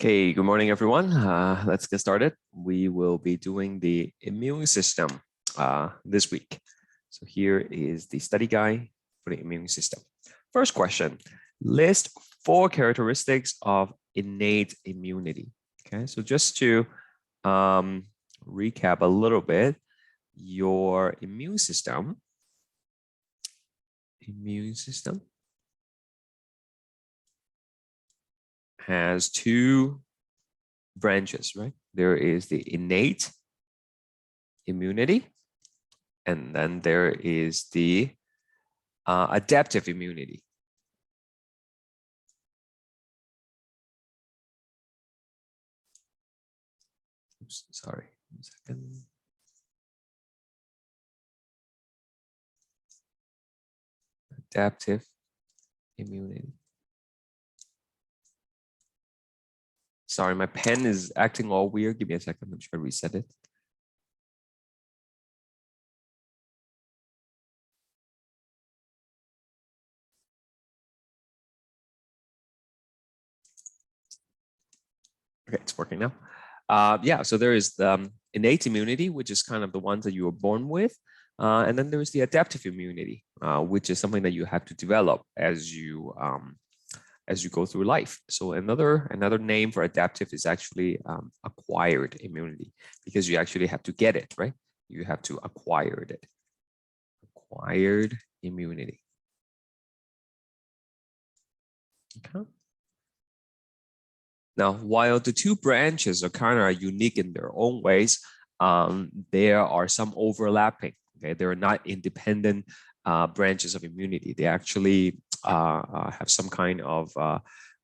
Okay, good morning, everyone. Let's get started. We will be doing the immune system this week. So here is the study guide for the immune system. First question, list 4 characteristics of innate immunity. Okay, so just to recap a little bit, your immune system has 2 branches, right? There is the innate immunity, and then there is the adaptive immunity. Oops, sorry, 1 second. Adaptive immunity. Sorry, my pen is acting all weird. Give me a second. I'm trying to reset it. Okay, it's working now. Yeah, so there is the innate immunity, which is kind of the ones that you were born with. And then there's the adaptive immunity, which is something that you have to develop as you go through life. So another name for adaptive is actually acquired immunity, because you actually have to get it, right? You have to acquire it. Acquired immunity. Okay. Now, while the 2 branches are kind of unique in their own ways, there are some overlapping. Okay, they're not independent branches of immunity. They actually have some kind of a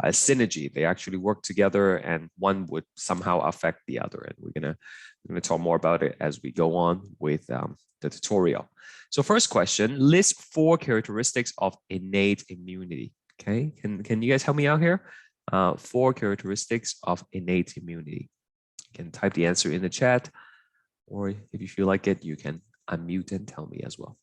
synergy. They actually work together, and one would somehow affect the other. And we're gonna talk more about it as we go on with the tutorial. So, first question: list 4 characteristics of innate immunity. Okay, can you guys help me out here? 4 characteristics of innate immunity. You can type the answer in the chat, or if you feel like it, you can unmute and tell me as well.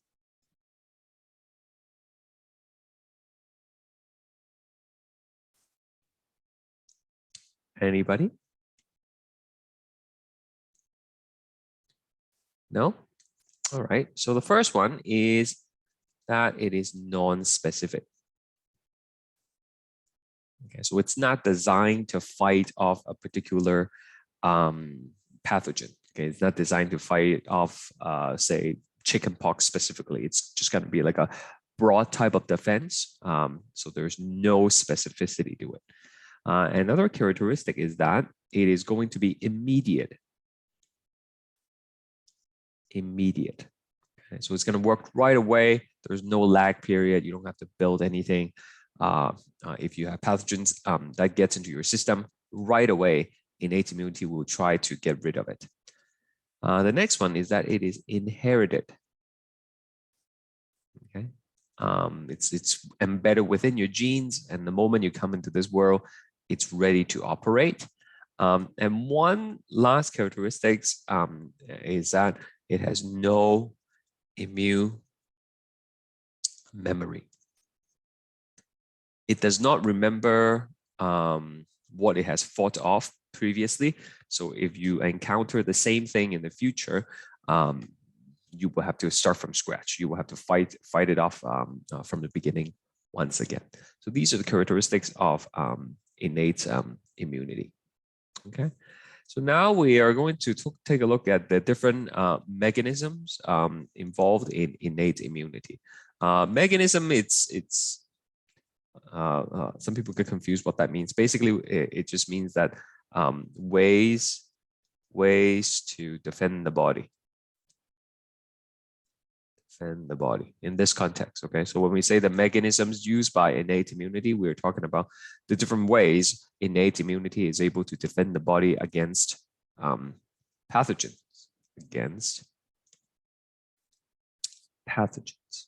Anybody? No? All right. So the first one is that it is non-specific. Okay, so it's not designed to fight off a particular pathogen. Okay, it's not designed to fight off, say, chickenpox specifically. It's just going to be like a broad type of defense. So there's no specificity to it. Another characteristic is that it is going to be immediate. Immediate. Okay, so it's going to work right away. There's no lag period. You don't have to build anything. If you have pathogens that gets into your system right away, innate immunity will try to get rid of it. The next one is that it is inherited. Okay, it's embedded within your genes, and the moment you come into this world, it's ready to operate. And one last characteristic is that it has no immune memory. It does not remember what it has fought off previously. So if you encounter the same thing in the future, you will have to start from scratch. You will have to fight it off from the beginning once again. So these are the characteristics of innate immunity. Okay. So now we are going to take a look at the different mechanisms involved in innate immunity. Mechanism, some people get confused what that means. Basically, it just means that ways to defend the body. Defend the body in this context. Okay, so when we say the mechanisms used by innate immunity, we're talking about the different ways innate immunity is able to defend the body against pathogens. Against pathogens.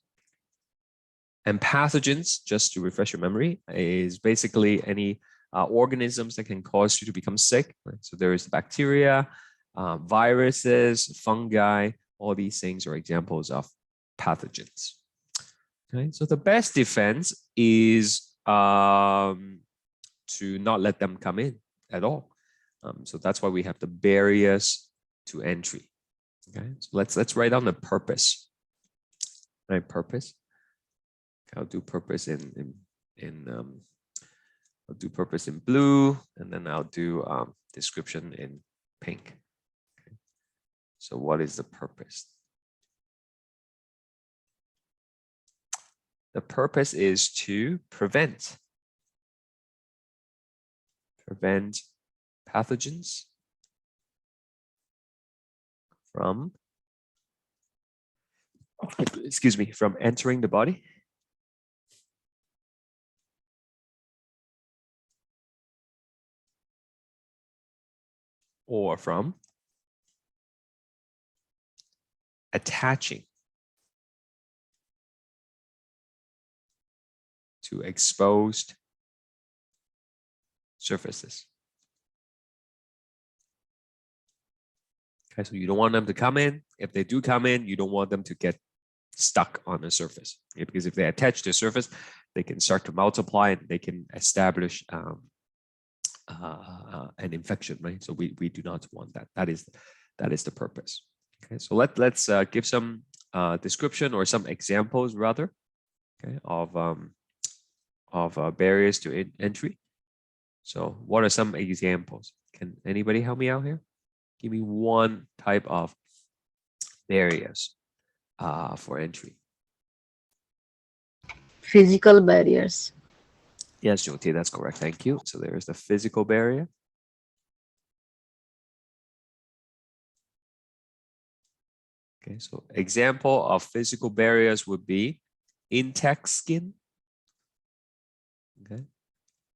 And pathogens, just to refresh your memory, is basically any organisms that can cause you to become sick. Right? So there is bacteria, viruses, fungi. All these things are examples of pathogens. Okay, so the best defense is to not let them come in. at all. So that's why we have the barriers to entry. Okay, so let's write down the purpose. Right, purpose. Okay, I'll do purpose in I'll do purpose in blue, and then I'll do description in pink. Okay. So what is the purpose? The purpose is to prevent pathogens from, excuse me, from entering the body or from attaching to exposed surfaces. Okay, so you don't want them to come in. If they do come in, you don't want them to get stuck on the surface. Okay, because if they attach to the surface, they can start to multiply and they can establish an infection, right? So we do not want that. That is the purpose. Okay, so let's give some description or some examples rather, okay, of barriers to entry. So what are some examples? Can anybody help me out here? Give me one type of barriers for entry. Physical barriers. Yes, Jyoti, that's correct. Thank you. So there is the physical barrier. Okay, so example of physical barriers would be intact skin. Okay,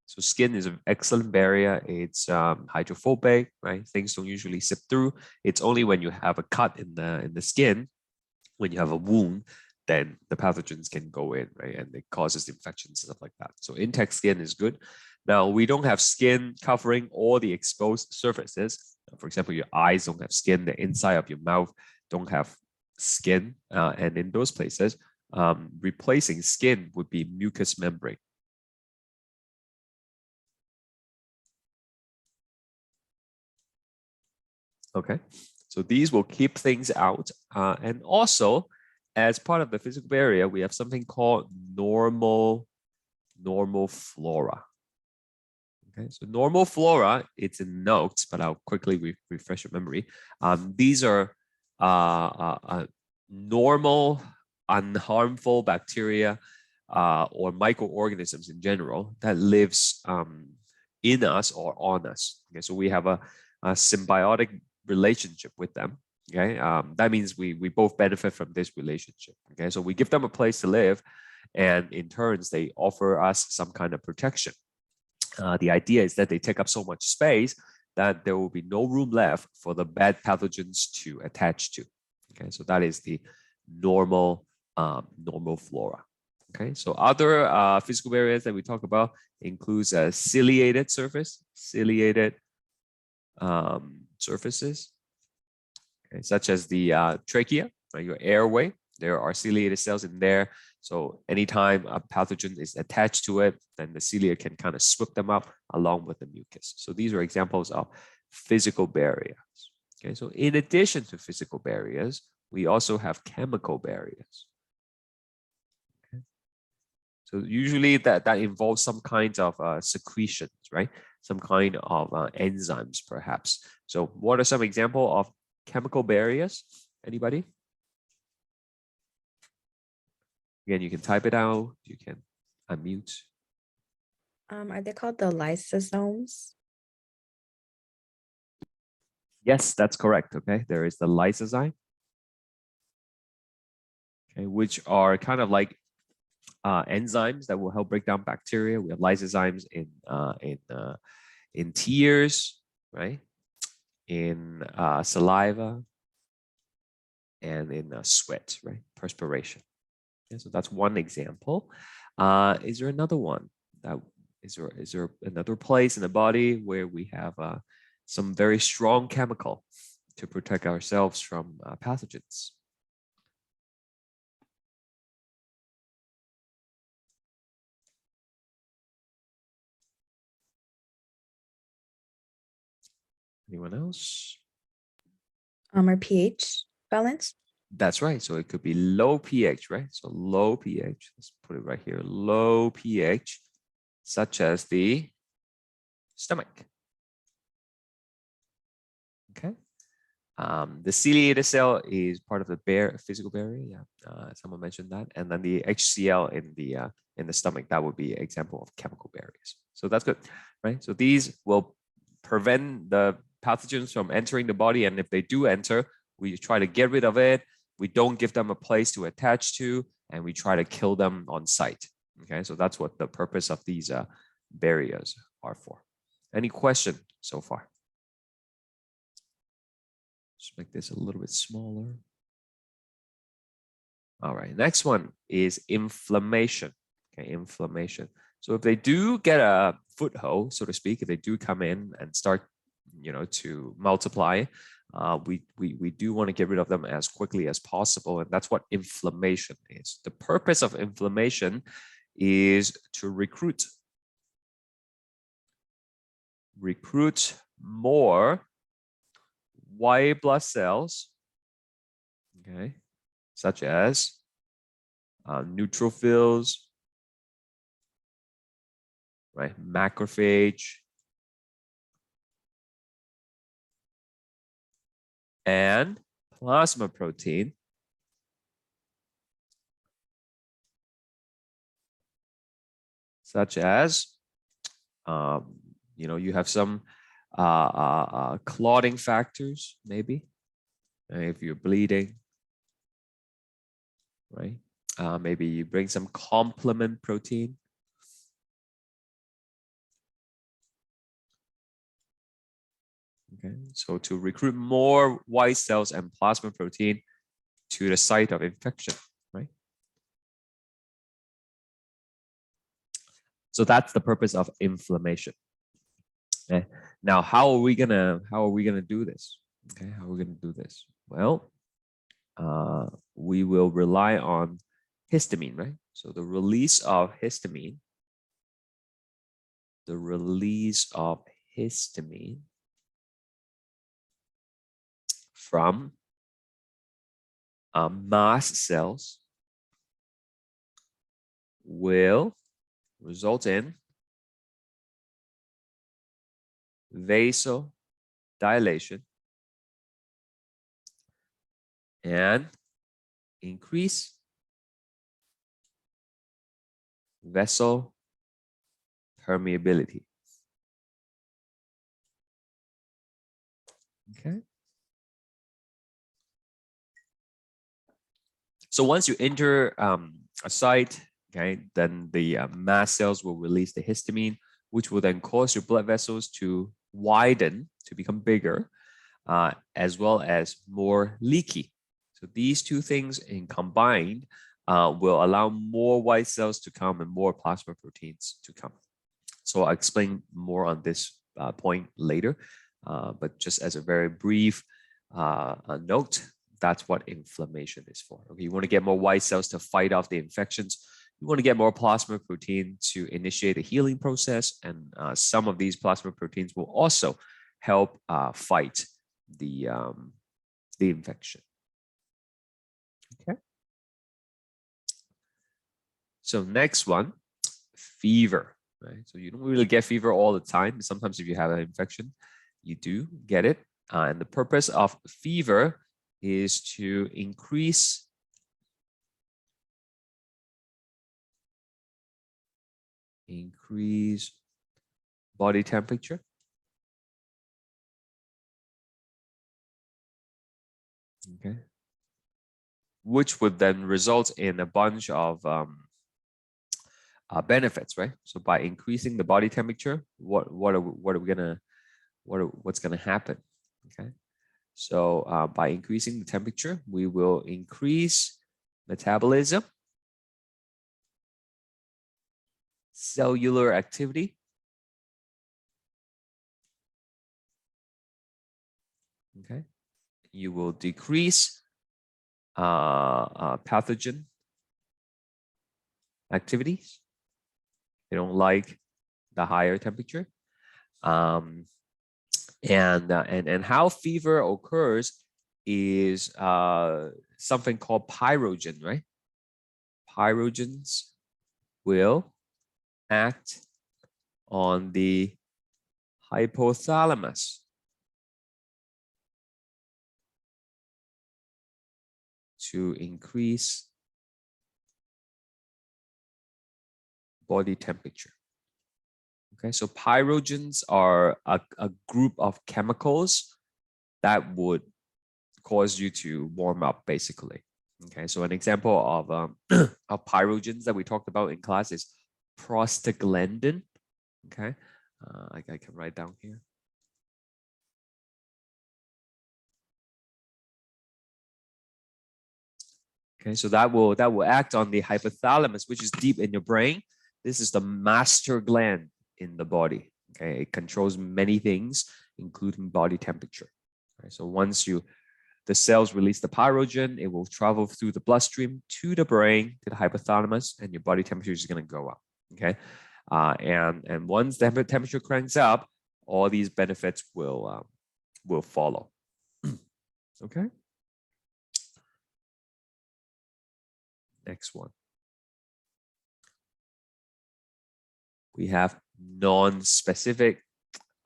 so skin is an excellent barrier. It's hydrophobic, right? Things don't usually sip through. It's only when you have a cut in the skin, when you have a wound, then the pathogens can go in, right? And it causes infections and stuff like that. So intact skin is good. Now, we don't have skin covering all the exposed surfaces. For example, your eyes don't have skin, the inside of your mouth don't have skin. And in those places, replacing skin would be mucous membrane. Okay, so these will keep things out. And also, as part of the physical barrier, we have something called normal flora. Okay, so normal flora, it's in notes, but I'll quickly refresh your memory. These are normal, unharmful bacteria or microorganisms in general that lives in us or on us. Okay, so we have a symbiotic relationship with them. Okay, that means we both benefit from this relationship. Okay, so we give them a place to live, and in turns they offer us some kind of protection. The idea is that they take up so much space that there will be no room left for the bad pathogens to attach to. Okay, so that is the normal flora. Okay, so other physical barriers that we talk about includes a ciliated surface, surfaces, okay, such as the trachea, right, your airway. There are ciliated cells in there. So anytime a pathogen is attached to it, then the cilia can kind of swoop them up along with the mucus. So these are examples of physical barriers. Okay, so in addition to physical barriers, we also have chemical barriers. Okay. So usually that involves some kind of secretions, right? Some kind of enzymes, perhaps. So what are some examples of chemical barriers? Anybody? Again, you can type it out. You can unmute. Are they called the lysosomes? Yes, that's correct. Okay, there is the lysozyme. Okay, which are kind of like enzymes that will help break down bacteria. We have lysozymes in tears, right? In saliva, and in sweat, right? Perspiration. Okay, so that's one example. Is there another one? Is there another place in the body where we have some very strong chemical to protect ourselves from pathogens? Anyone else? Or pH balance. That's right. So it could be low pH, right? So low pH. Let's put it right here. Low pH, such as the stomach. Okay. The ciliated cell is part of the physical barrier. Yeah, someone mentioned that. And then the HCl in the stomach, that would be an example of chemical barriers. So that's good, right? So these will prevent the pathogens from entering the body. And if they do enter, we try to get rid of it. We don't give them a place to attach to, and we try to kill them on site. Okay, so that's what the purpose of these barriers are for. Any question so far? Just make this a little bit smaller. All right, next one is inflammation. Okay, inflammation. So if they do get a foothold, so to speak, if they do come in and start, to multiply, we do want to get rid of them as quickly as possible, and that's what inflammation is. The purpose of inflammation is to recruit more white blood cells, okay, such as neutrophils, right, macrophage, and plasma protein, such as, you have some clotting factors, maybe, if you're bleeding, right? Maybe you bring some complement protein. Okay, so to recruit more white cells and plasma protein to the site of infection, right? So that's the purpose of inflammation. Okay. Now, how are we gonna do this? Okay, how are we gonna do this? Well, we will rely on histamine, right? So the release of histamine, from mast cells will result in vasodilation and increase vessel permeability. Okay. So once you enter a site, okay, then the mast cells will release the histamine, which will then cause your blood vessels to widen, to become bigger, as well as more leaky. So these two things in combined will allow more white cells to come and more plasma proteins to come. So I'll explain more on this point later, but just as a very brief note, that's what inflammation is for. Okay, you want to get more white cells to fight off the infections. You want to get more plasma protein to initiate the healing process, and some of these plasma proteins will also help fight the infection. Okay. So next one, fever. Right? So you don't really get fever all the time. Sometimes if you have an infection, you do get it. And the purpose of fever is to increase body temperature. Okay. Which would then result in a bunch of benefits, right? So by increasing the body temperature, what's gonna happen? Okay, so by increasing the temperature, we will increase metabolism, cellular activity, okay. You will decrease pathogen activities. They don't like the higher temperature. And how fever occurs is something called pyrogen, right? Pyrogens will act on the hypothalamus to increase body temperature. Okay, so pyrogens are a group of chemicals that would cause you to warm up, basically. Okay, so an example of of pyrogens that we talked about in class is prostaglandin. Okay, I can write down here. Okay, so that will act on the hypothalamus, which is deep in your brain. This is the master gland in the body. Okay, it controls many things, including body temperature. Okay, so once the cells release the pyrogen, it will travel through the bloodstream to the brain, to the hypothalamus, and your body temperature is going to go up. Okay, and once the temperature cranks up, all these benefits will follow. Okay. Next one. We have non-specific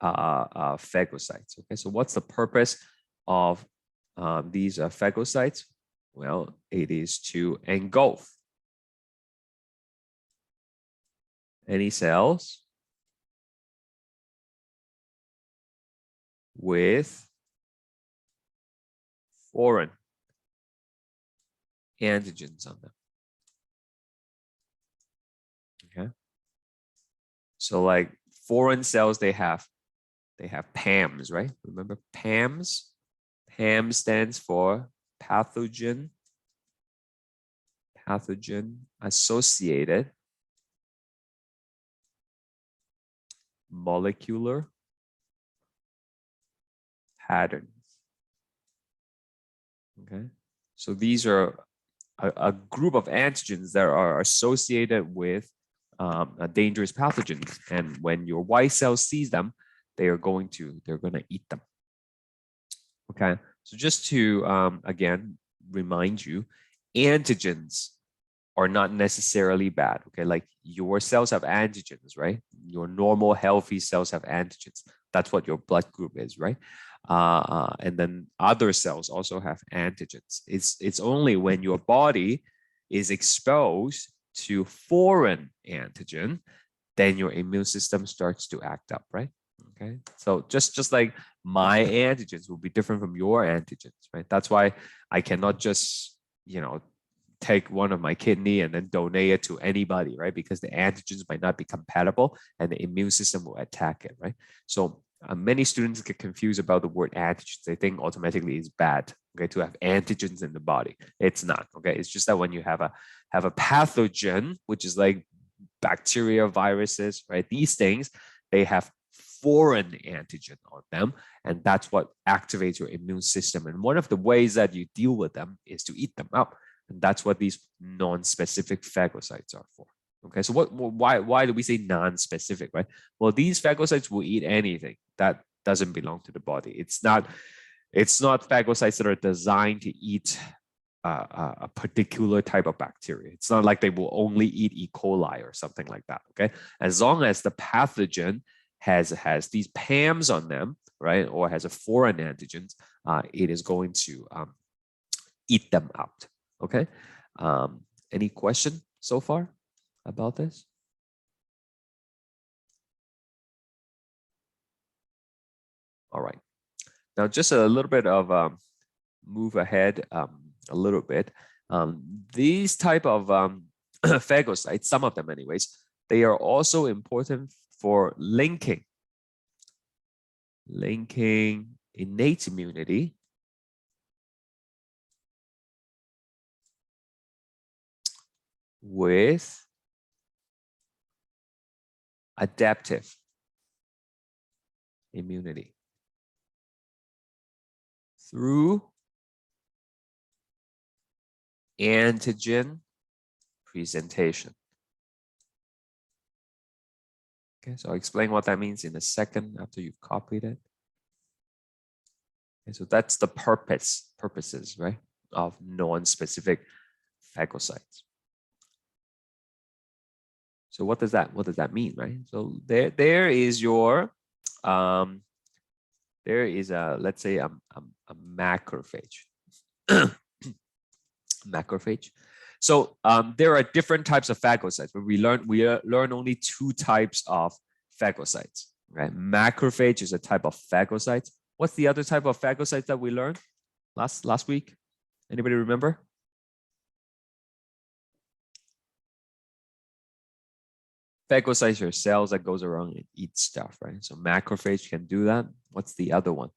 phagocytes. Okay, so what's the purpose of these phagocytes? Well, it is to engulf any cells with foreign antigens on them. Okay, so like foreign cells, they have PAMs, right? Remember PAMs? PAM stands for pathogen associated molecular patterns. Okay, so these are a group of antigens that are associated with a dangerous pathogens, and when your white cells sees them, they're going to eat them. Okay, so just to again remind you, antigens are not necessarily bad. Okay, like your cells have antigens, right? Your normal healthy cells have antigens. That's what your blood group is, right? And then other cells also have antigens. It's only when your body is exposed to foreign antigen, then your immune system starts to act up, right? Okay, so just like my antigens will be different from your antigens, right? That's why I cannot just, take one of my kidney and then donate it to anybody, right? Because the antigens might not be compatible and the immune system will attack it, right? So many students get confused about the word antigens. They think automatically it's bad, okay, to have antigens in the body. It's not, okay? It's just that when you have a pathogen, which is like bacteria, viruses, right? These things, they have foreign antigen on them, and that's what activates your immune system. And one of the ways that you deal with them is to eat them up. And that's what these non-specific phagocytes are for. Okay, so why do we say non-specific, right? Well, these phagocytes will eat anything that doesn't belong to the body. It's not phagocytes that are designed to eat a particular type of bacteria. It's not like they will only eat E. coli or something like that. Okay, as long as the pathogen has these PAMs on them, right, or has a foreign antigens, it is going to eat them out. Okay, any question so far about this? All right, now just a little bit of move ahead a little bit. These type of phagocytes, some of them anyways, they are also important for linking innate immunity with adaptive immunity through antigen presentation. Okay, so I'll explain what that means in a second after you've copied it. Okay, so that's the purposes, right, of non-specific phagocytes. So what does that mean, right? So there is your there is let's say a macrophage. Macrophage. So there are different types of phagocytes, but we learn only two types of phagocytes. Right? Macrophage is a type of phagocyte. What's the other type of phagocyte that we learned last week? Anybody remember? Phagocytes are cells that goes around and eat stuff, right? So macrophage can do that. What's the other one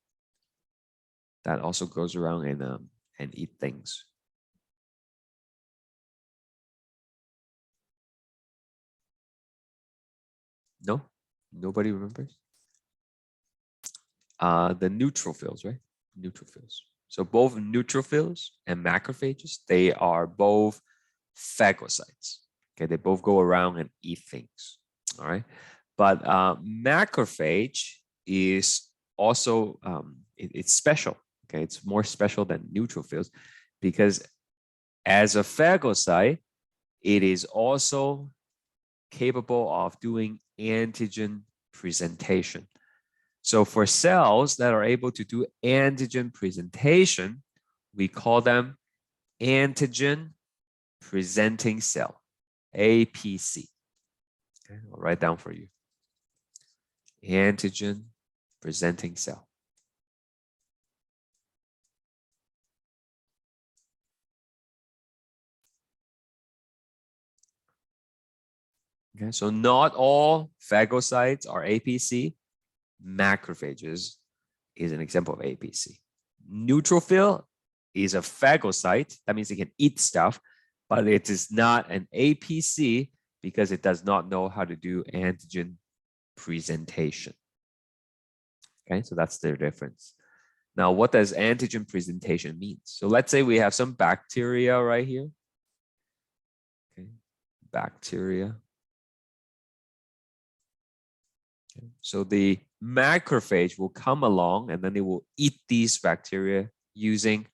that also goes around and eat things? No, nobody remembers. The neutrophils, right? Neutrophils. So both neutrophils and macrophages, they are both phagocytes. Okay, they both go around and eat things. All right, but macrophage is also it's special. Okay, it's more special than neutrophils because as a phagocyte, it is also capable of doing antigen presentation. So for cells that are able to do antigen presentation, we call them antigen presenting cell, APC. Okay, I'll write down for you. Antigen presenting cell. Okay, so not all phagocytes are APC. Macrophages is an example of APC. Neutrophil is a phagocyte. That means it can eat stuff, but it is not an APC because it does not know how to do antigen presentation. Okay, so that's the difference. Now, what does antigen presentation mean? So let's say we have some bacteria right here. Okay, bacteria. Okay. So the macrophage will come along and then it will eat these bacteria using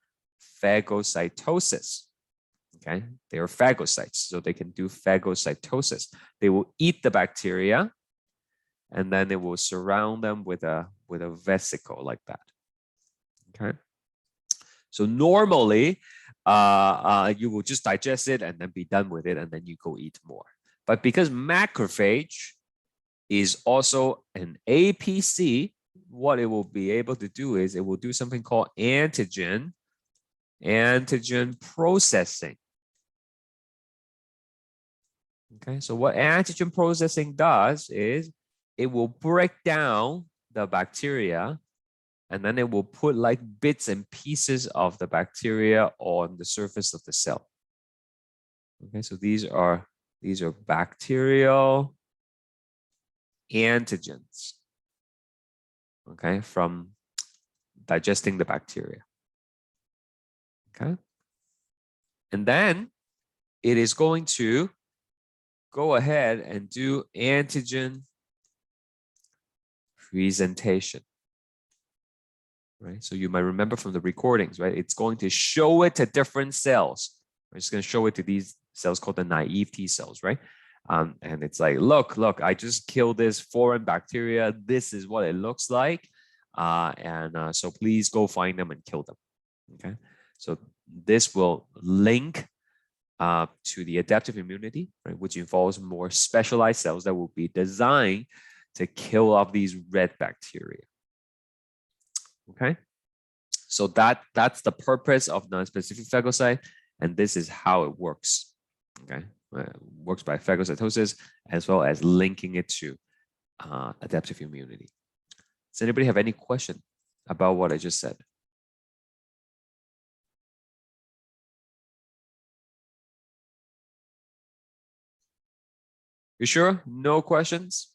phagocytosis. Okay, they are phagocytes, so they can do phagocytosis. They will eat the bacteria and then it will surround them with a vesicle like that. Okay, so normally you will just digest it and then be done with it and then you go eat more. But because macrophage is also an APC, what it will be able to do is it will do something called antigen processing. Okay, so what antigen processing does is it will break down the bacteria and then it will put like bits and pieces of the bacteria on the surface of the cell. Okay, so these are bacterial antigens, okay, from digesting the bacteria. Okay, and then it is going to go ahead and do antigen presentation. Right, so you might remember from the recordings, right? It's going to show it to different cells. It's going to show it to these cells called the naive T cells, right? And it's like, look, I just killed this foreign bacteria. This is what it looks like. So please go find them and kill them. Okay, so this will link to the adaptive immunity, right, which involves more specialized cells that will be designed to kill off these red bacteria. Okay, so that's the purpose of non-specific phagocyte, and this is how it works. Okay, it works by phagocytosis as well as linking it to adaptive immunity. Does anybody have any question about what I just said? You sure? No questions?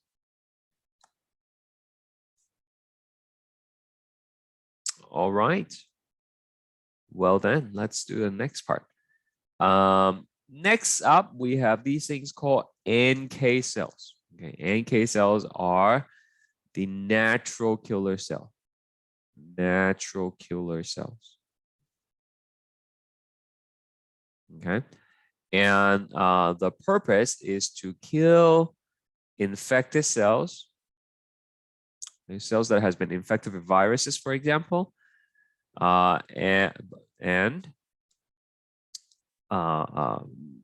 All right. Well then, let's do the next part. Next up, we have these things called NK cells. Okay, NK cells are the natural killer cell. natural killer cells. Okay. And the purpose is to kill infected cells, cells that has been infected with viruses, for example, and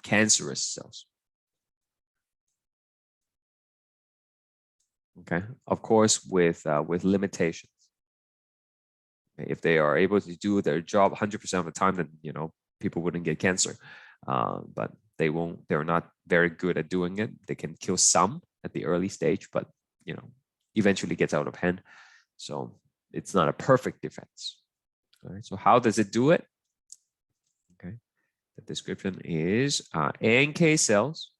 cancerous cells. Okay, of course, with limitations. If they are able to do their job 100% of the time, then people wouldn't get cancer. But they won't. They're not very good at doing it. They can kill some at the early stage, but eventually gets out of hand. So it's not a perfect defense. All right. So how does it do it? Okay. The description is NK cells.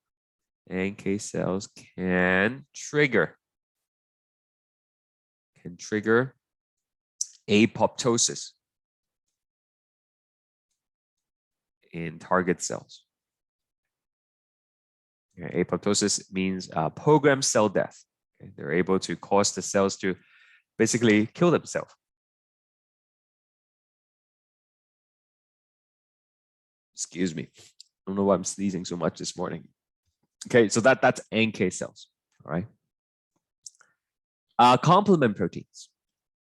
NK cells can trigger apoptosis in target cells. Okay, apoptosis means programmed cell death. Okay, they're able to cause the cells to basically kill themselves. Excuse me. I don't know why I'm sneezing so much this morning. Okay, so that's NK cells. All right. Complement proteins.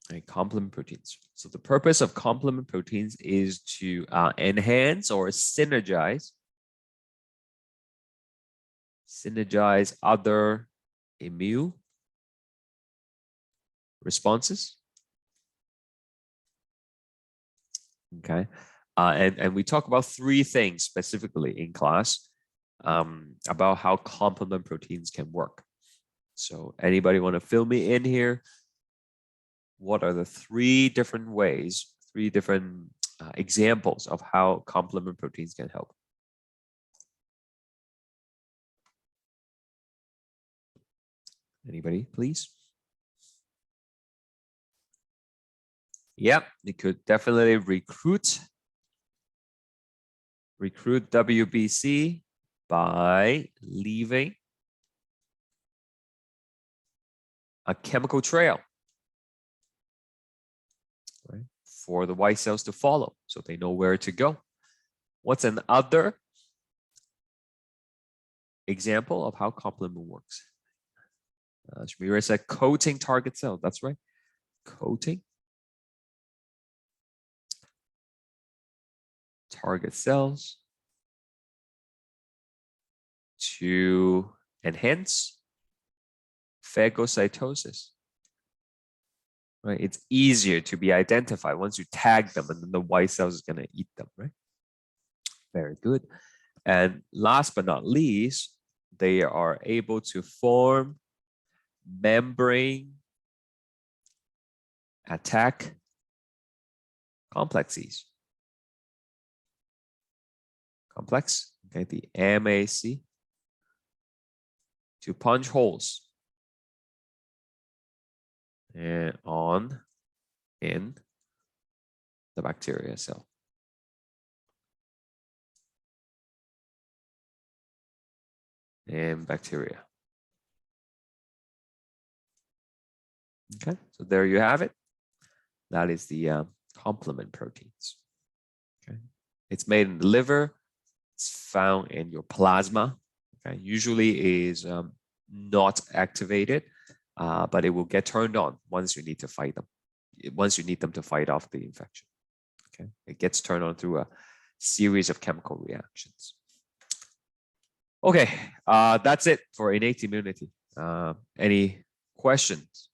Okay, complement proteins. So the purpose of complement proteins is to enhance or synergize other immune responses. Okay, and we talk about three things specifically in class about how complement proteins can work. So anybody want to fill me in here? What are the three different ways, three different examples of how complement proteins can help? Anybody, please? Yep, it could definitely recruit WBC by leaving a chemical trail, right, for the white cells to follow so they know where to go. What's another example of how complement works? Shamira said coating target cells. That's right. Coating target cells to enhance phagocytosis. Right? It's easier to be identified once you tag them, and then the white cells is going to eat them, right? Very good. And last but not least, they are able to form membrane attack complexes. Complex, okay, the MAC, to punch holes in the bacteria cell. And bacteria. Okay, so there you have it. That is the complement proteins. Okay, it's made in the liver. It's found in your plasma. Okay, usually is not activated, but it will get turned on once you need to fight them. Once you need them to fight off the infection. Okay, it gets turned on through a series of chemical reactions. Okay, that's it for innate immunity. Any questions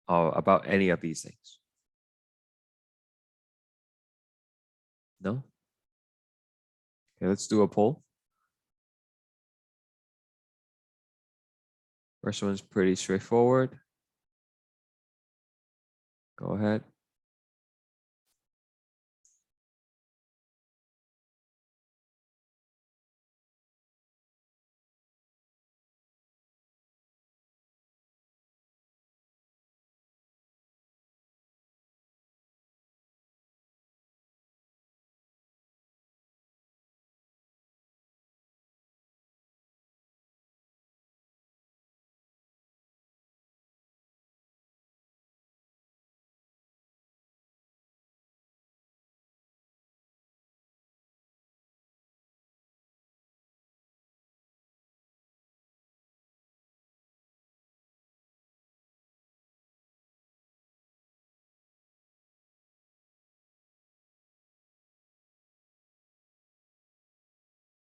about any of these things? No? Okay, let's do a poll. First one's pretty straightforward. Go ahead.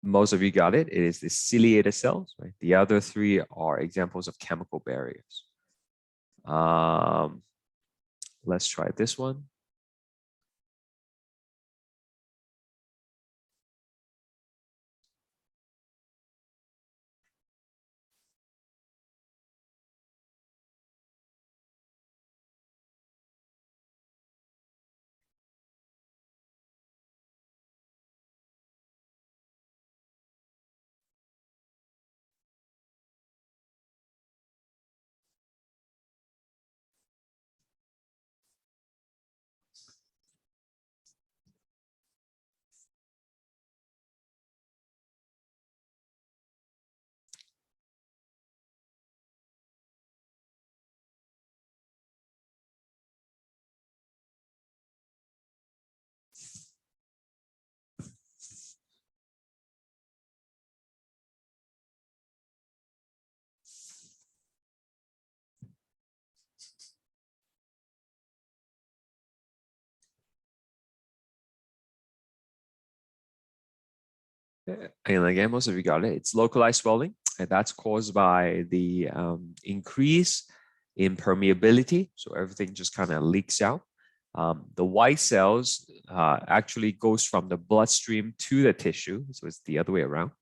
most of you got it. It is the ciliated cells, right? The other three are examples of chemical barriers. Let's try this one. And again, most of you got it. It's localized swelling, and that's caused by the increase in permeability. So everything just kind of leaks out. The white cells actually goes from the bloodstream to the tissue. So it's the other way around.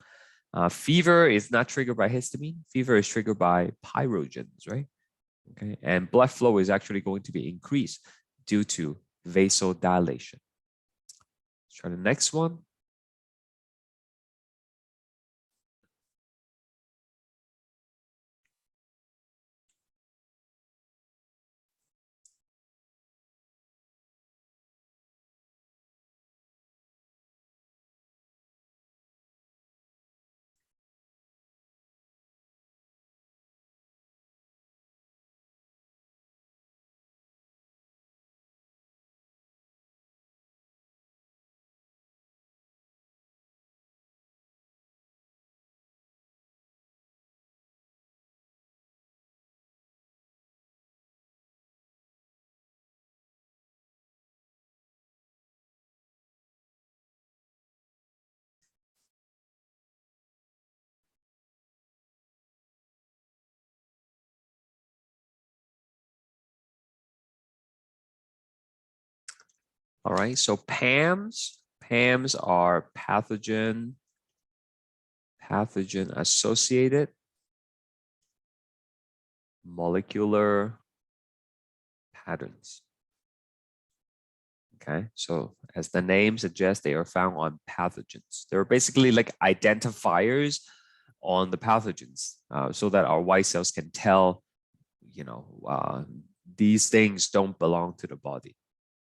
Fever is not triggered by histamine. Fever is triggered by pyrogens, right? Okay, and blood flow is actually going to be increased due to vasodilation. Let's try the next one. All right, so PAMs are pathogen associated molecular patterns. Okay, so as the name suggests, they are found on pathogens. They're basically like identifiers on the pathogens, so that our white cells can tell, these things don't belong to the body.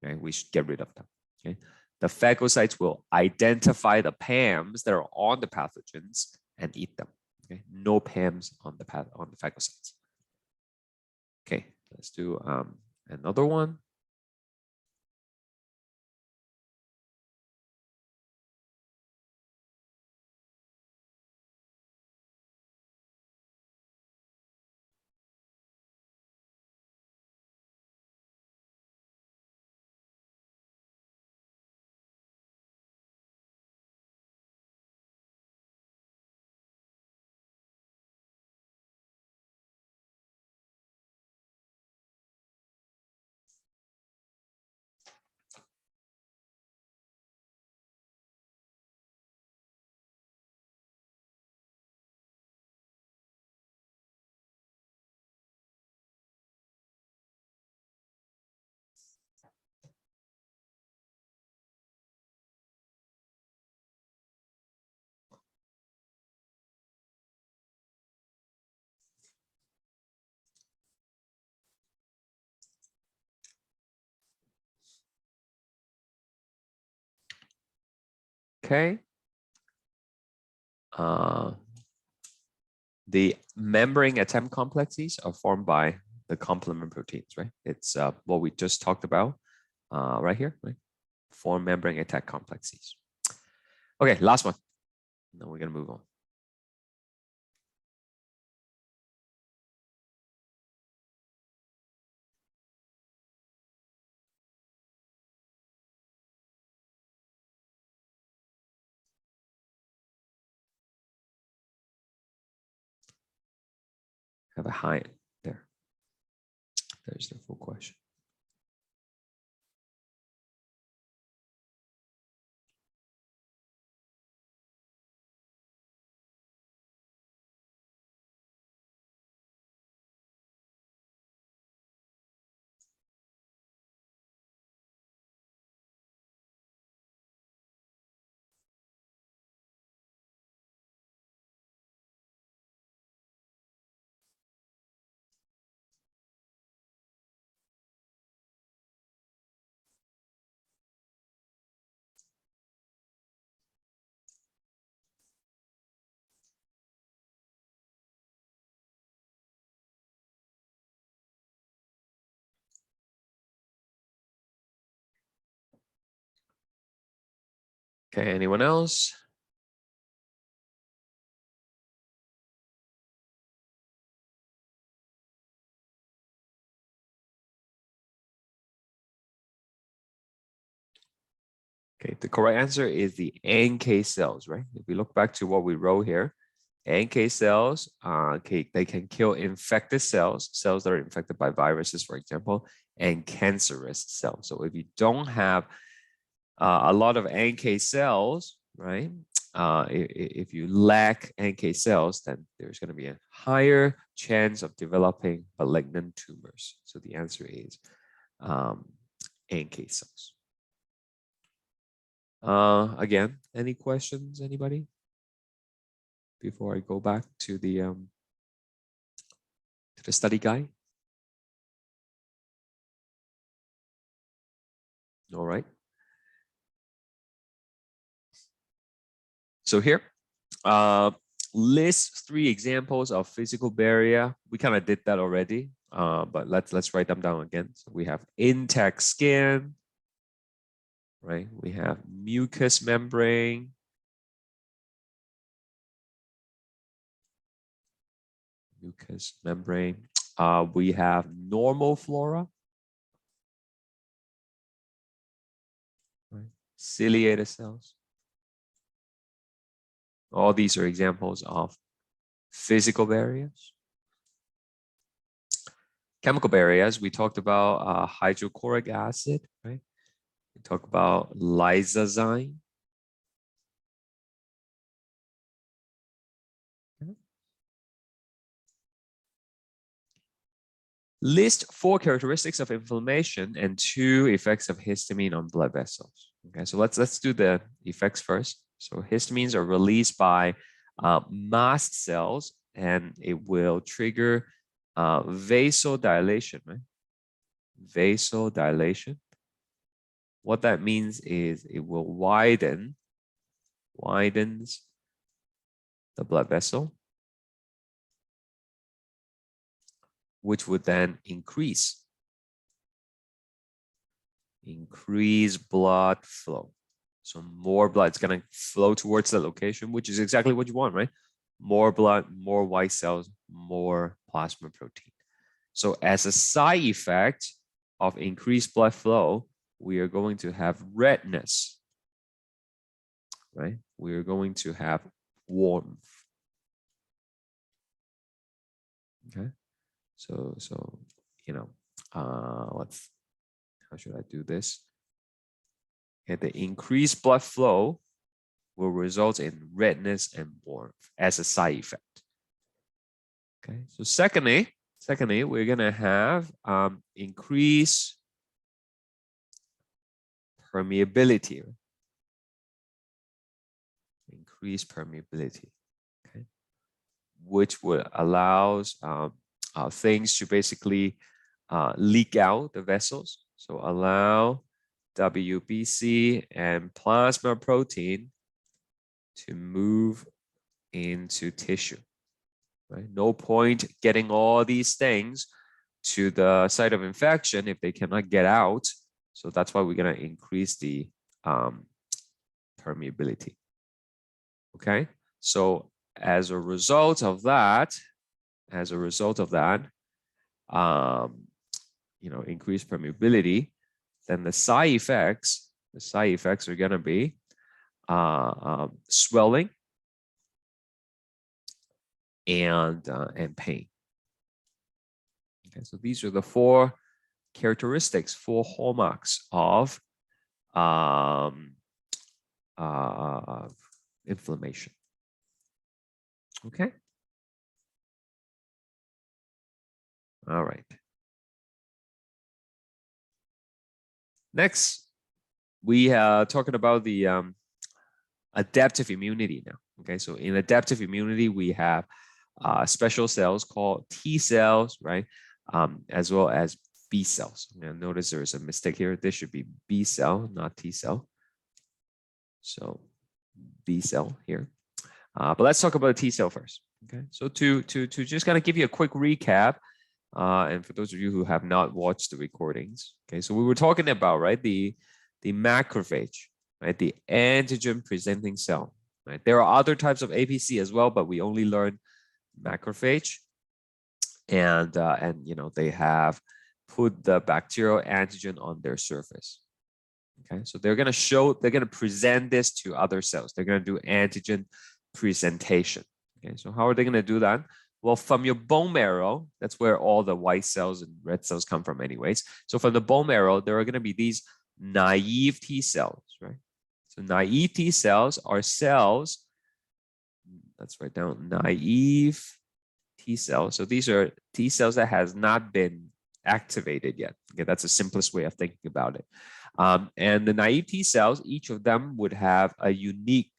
Okay, we should get rid of them. Okay, the phagocytes will identify the PAMs that are on the pathogens and eat them. Okay, no PAMs on the phagocytes. Okay, let's do another one. Okay. The membrane atom complexes are formed by the complement proteins, right? It's what we just talked about right here, right? Form membrane attack complexes. Okay, last one. Then we're gonna move on. have a high there. There's the full question. Okay, anyone else? Okay, the correct answer is the NK cells, right? If we look back to what we wrote here, NK cells, they can kill infected cells, cells that are infected by viruses, for example, and cancerous cells. So if you don't have a lot of NK cells, right? If you lack NK cells, then there's going to be a higher chance of developing malignant tumors. So the answer is NK cells. Again, any questions, anybody? Before I go back to the study guide. All right. So here, list 3 examples of physical barrier. We kind of did that already, but let's write them down again. So we have intact skin, right? We have mucous membrane. Mucous membrane. We have normal flora. Right? Ciliated cells. All these are examples of physical barriers. Chemical barriers, we talked about hydrochloric acid, right? We talked about lysozyme. List 4 characteristics of inflammation and 2 effects of histamine on blood vessels. Okay, so let's do the effects first. So histamines are released by mast cells, and it will trigger vasodilation, right? Vasodilation. What that means is it will widens the blood vessel, which would then increase blood flow. So more blood is going to flow towards the location, which is exactly what you want, right? More blood, more white cells, more plasma protein. So as a side effect of increased blood flow, we are going to have redness, right? We are going to have warmth. Okay. So you know, how should I do this? Okay, the increased blood flow will result in redness and warmth as a side effect. Okay, so secondly, we're gonna have increased permeability. Increased permeability, okay, which will allows things to basically leak out the vessels. So allow WBC and plasma protein to move into tissue. Right? No point getting all these things to the site of infection if they cannot get out. So that's why we're going to increase the permeability. Okay, so as a result of that, increased permeability, then the side effects are going to be swelling and pain. Okay, so these are the 4 characteristics, 4 hallmarks of inflammation. Okay. All right. Next, we are talking about the adaptive immunity now. Okay, so in adaptive immunity, we have special cells called T cells, right? As well as B cells. Now notice there is a mistake here. This should be B cell, not T cell. So B cell here. But let's talk about T cell first. Okay, so to just kind of give you a quick recap, and for those of you who have not watched the recordings, okay, so we were talking about, right, the macrophage, right, the antigen presenting cell, right? There are other types of APC as well, but we only learned macrophage, and you know, they have put the bacterial antigen on their surface. Okay, so they're going to present this to other cells. They're going to do antigen presentation. Okay, so how are they going to do that? Well, from your bone marrow, that's where all the white cells and red cells come from anyways. So from the bone marrow, there are going to be these naive T cells, right? So naive T cells are cells, let's write down naive T cells. So these are T cells that has not been activated yet. Okay, that's the simplest way of thinking about it. And the naive T cells, each of them would have a unique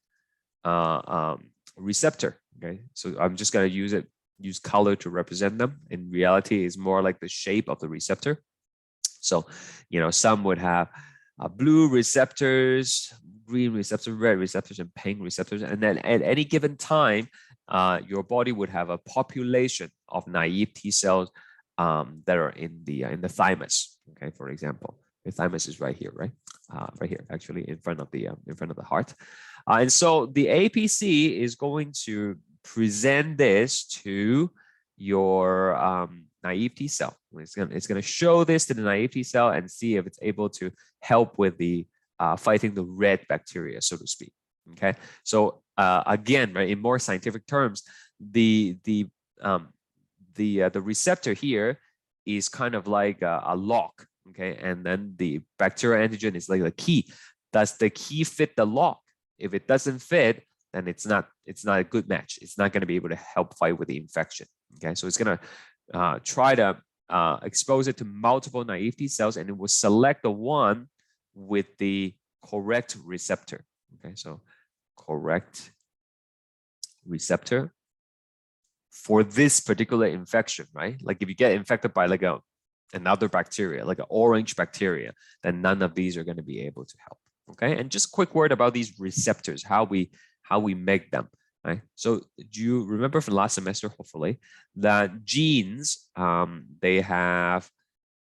receptor. Okay, so I'm just going to use color to represent them. In reality, it's more like the shape of the receptor. So, you know, some would have blue receptors, green receptors, red receptors, and pink receptors. And then at any given time, your body would have a population of naive T cells that are in the thymus. Okay, for example, the thymus is right here, right? Right here, actually, in front of the heart. And so the APC is going to present this to your naive T cell. It's going to show this to the naive T cell and see if it's able to help with the fighting the red bacteria, so to speak. Okay, so again, right, in more scientific terms, the receptor here is kind of like a lock. Okay, and then the bacterial antigen is like the key. Does the key fit the lock? If it doesn't fit, then it's not a good match. It's not going to be able to help fight with the infection. Okay, so it's going to try to expose it to multiple naive T cells, and it will select the one with the correct receptor. Okay, so correct receptor for this particular infection, right? Like if you get infected by like another bacteria, like an orange bacteria, then none of these are going to be able to help. Okay, and just a quick word about these receptors, how we make them. Right. So do you remember from last semester, hopefully, that genes they have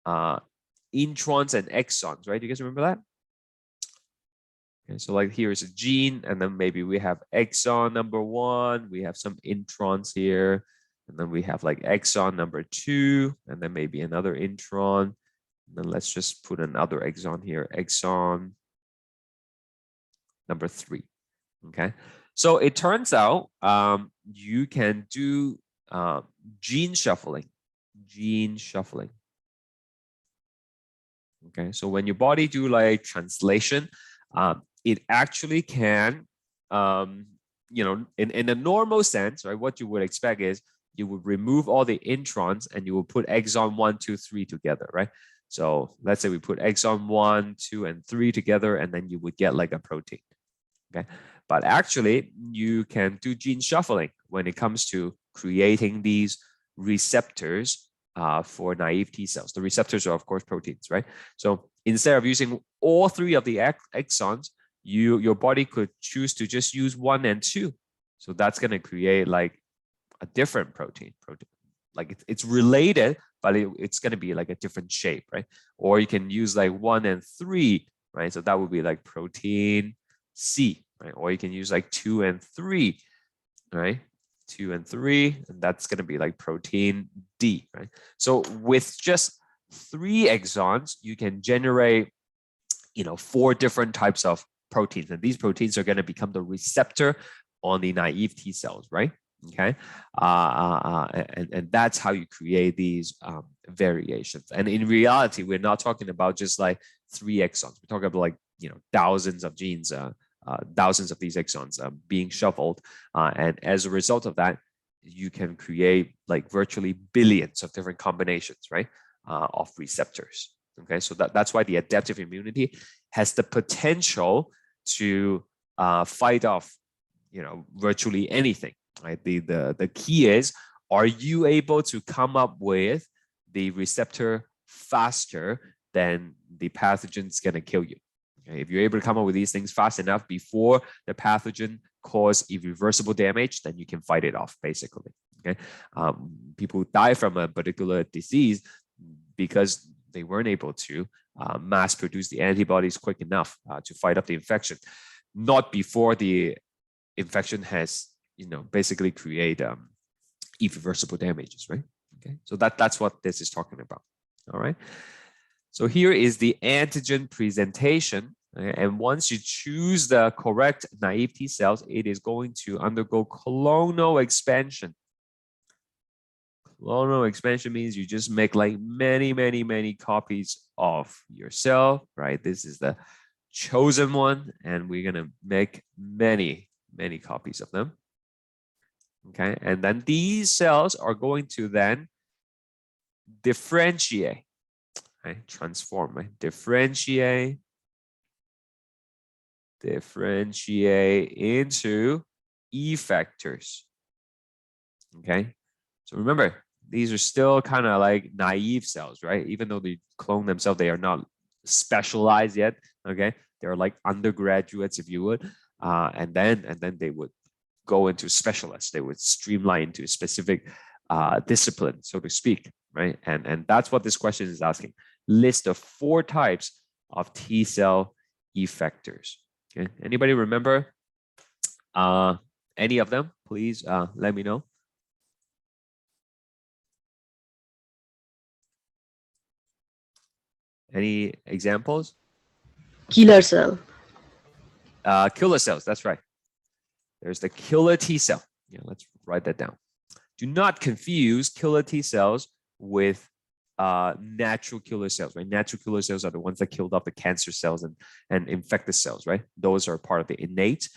introns and exons, right? Do you guys remember that? Okay, so like here is a gene, and then maybe we have exon number 1, we have some introns here, and then we have like exon number 2, and then maybe another intron. And then let's just put another exon here, exon number 3. Okay, so it turns out you can do gene shuffling. Okay, so when your body do like translation, it actually can, you know, in a normal sense, right? What you would expect is you would remove all the introns and you will put exon 1, 2, 3 together, right? So let's say we put exon 1, 2, and 3 together, and then you would get like a protein. Okay, but actually you can do gene shuffling when it comes to creating these receptors for naive T cells. The receptors are of course proteins, right? So instead of using all 3 of the exons, your body could choose to just use 1 and 2. So that's going to create like a different protein. Like it's related, but it's going to be like a different shape, right? Or you can use like 1 and 3, right? So that would be like protein C, right? Or you can use like 2 and 3, right? 2 and 3, and that's going to be like protein D, right? So with just 3 exons, you can generate, you know, 4 different types of proteins, and these proteins are going to become the receptor on the naive T cells, right? Okay, and that's how you create these variations. And in reality, we're not talking about just like 3 exons. We're talking about like, thousands of genes, thousands of these exons being shuffled. And as a result of that, you can create like virtually billions of different combinations, right, of receptors. Okay, so that's why the adaptive immunity has the potential to fight off, virtually anything. Right. The key is, are you able to come up with the receptor faster than the pathogen's gonna kill you? Okay, if you're able to come up with these things fast enough before the pathogen cause irreversible damage, then you can fight it off, basically. Okay, people die from a particular disease because they weren't able to mass produce the antibodies quick enough to fight up the infection, not before the infection has, basically create irreversible damages, right? Okay, so that's what this is talking about. All right. So here is the antigen presentation. And once you choose the correct naive T cells, it is going to undergo clonal expansion. Clonal expansion means you just make like many copies of your cell, right? This is the chosen one, and we're gonna make many copies of them. Okay, and then these cells are going to then differentiate, right? Transform, right? Differentiate into effectors. Okay, so remember, these are still kind of like naive cells, right? Even though they clone themselves, they are not specialized yet. Okay, they're like undergraduates, if you would, and then they would go into specialists. They would streamline into a specific discipline, so to speak, right? And that's what this question is asking. List of 4 types of T cell effectors. Okay, anybody remember any of them? Please let me know. Any examples? Killer cell. Killer cells, that's right. There's the killer T cell. Yeah, let's write that down. Do not confuse killer T cells with natural killer cells, right? Natural killer cells are the ones that killed off the cancer cells and infected cells, right? Those are part of the innate.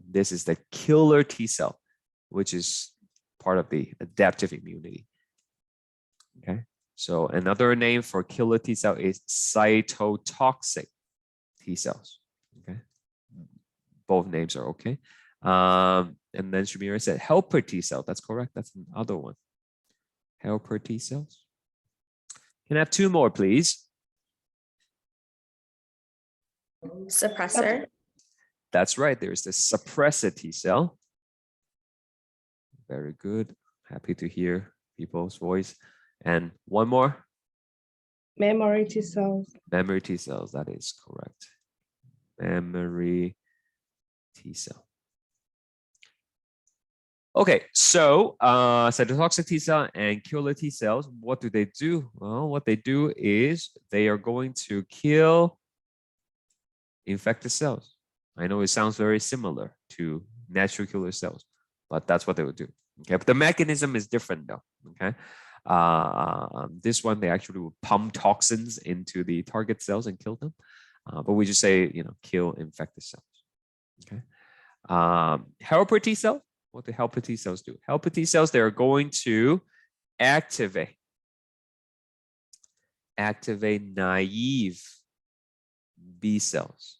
This is the killer T cell, which is part of the adaptive immunity. Okay, so another name for killer T cell is cytotoxic T cells. Okay, both names are okay. And then Shamira said helper T cell. That's correct. That's another one. Helper T cells. Can I have 2 more, please? Suppressor. That's right. There's the suppressor T cell. Very good. Happy to hear people's voice. And one more. Memory T cells. Memory T cells. That is correct. Memory T cell. Okay, so cytotoxic T cell and killer T cells, what do they do? Well, what they do is they are going to kill infected cells. I know it sounds very similar to natural killer cells, but that's what they would do. Okay, but the mechanism is different though. Okay, this one they actually would pump toxins into the target cells and kill them, but we just say kill infected cells. Okay, helper T cell. What do helper T cells do? Helper T cells, they are going to activate naive B cells.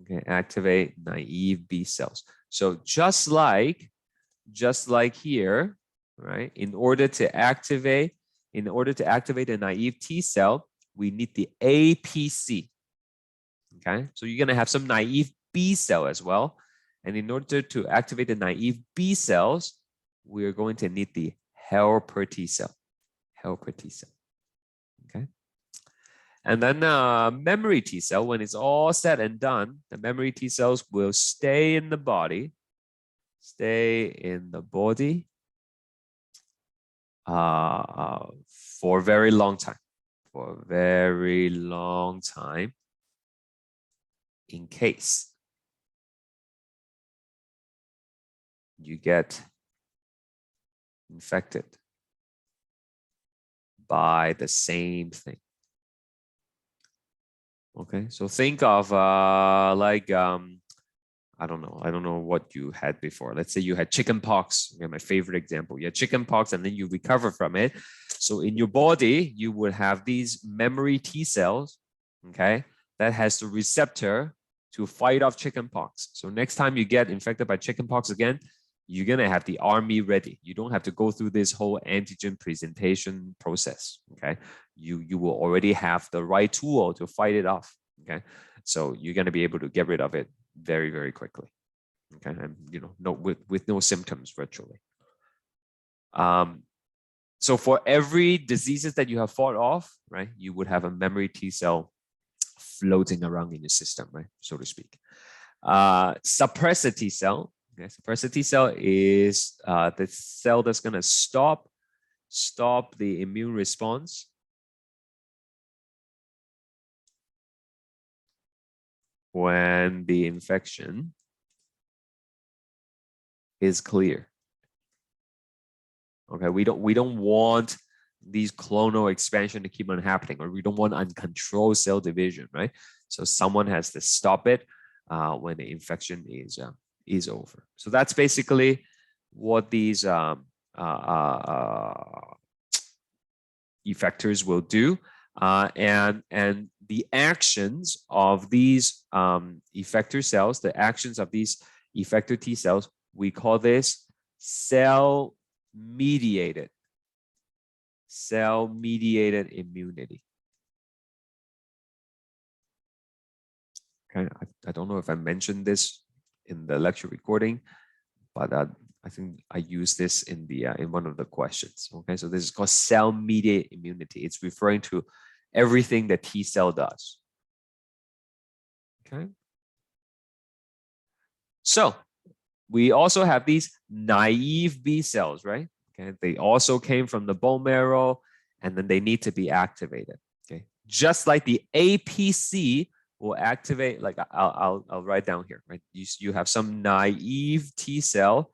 Okay, activate naive B cells. So just like here, right? In order to activate a naive T cell, we need the APC. Okay, so you're gonna have some naive B cell as well. And in order to activate the naive B cells, we're going to need the helper T cell. Helper T cell. Okay. And then memory T cell, when it's all said and done, the memory T cells will stay in the body. For a very long time. For a very long time. In case you get infected by the same thing. Okay, so think of I don't know what you had before. Let's say you had chicken pox. Okay, my favorite example. You had chicken pox and then you recover from it. So in your body, you would have these memory T cells, okay, that has the receptor to fight off chicken pox. So next time you get infected by chicken pox again, you're gonna have the army ready. You don't have to go through this whole antigen presentation process, okay? You will already have the right tool to fight it off, okay? So you're gonna be able to get rid of it very, very quickly, okay? And with no symptoms virtually. So for every diseases that you have fought off, right, you would have a memory T cell floating around in your system, right, so to speak. Suppressor T cell. Okay, suppressor T cell is the cell that's gonna stop the immune response when the infection is clear. Okay, we don't want these clonal expansion to keep on happening, or we don't want uncontrolled cell division, right? So someone has to stop it when the infection is over. So that's basically what these effectors will do, and the actions of these effector cells, the actions of these effector T cells, we call this cell-mediated immunity. Okay, I don't know if I mentioned this in the lecture recording, but I think I used this in the in one of the questions. Okay, so this is called cell-mediated immunity. It's referring to everything that T cell does. Okay. So we also have these naive B cells, right? Okay, they also came from the bone marrow, and then they need to be activated. Okay, just like the APC will activate, like I'll write down here, right? You have some naive T cell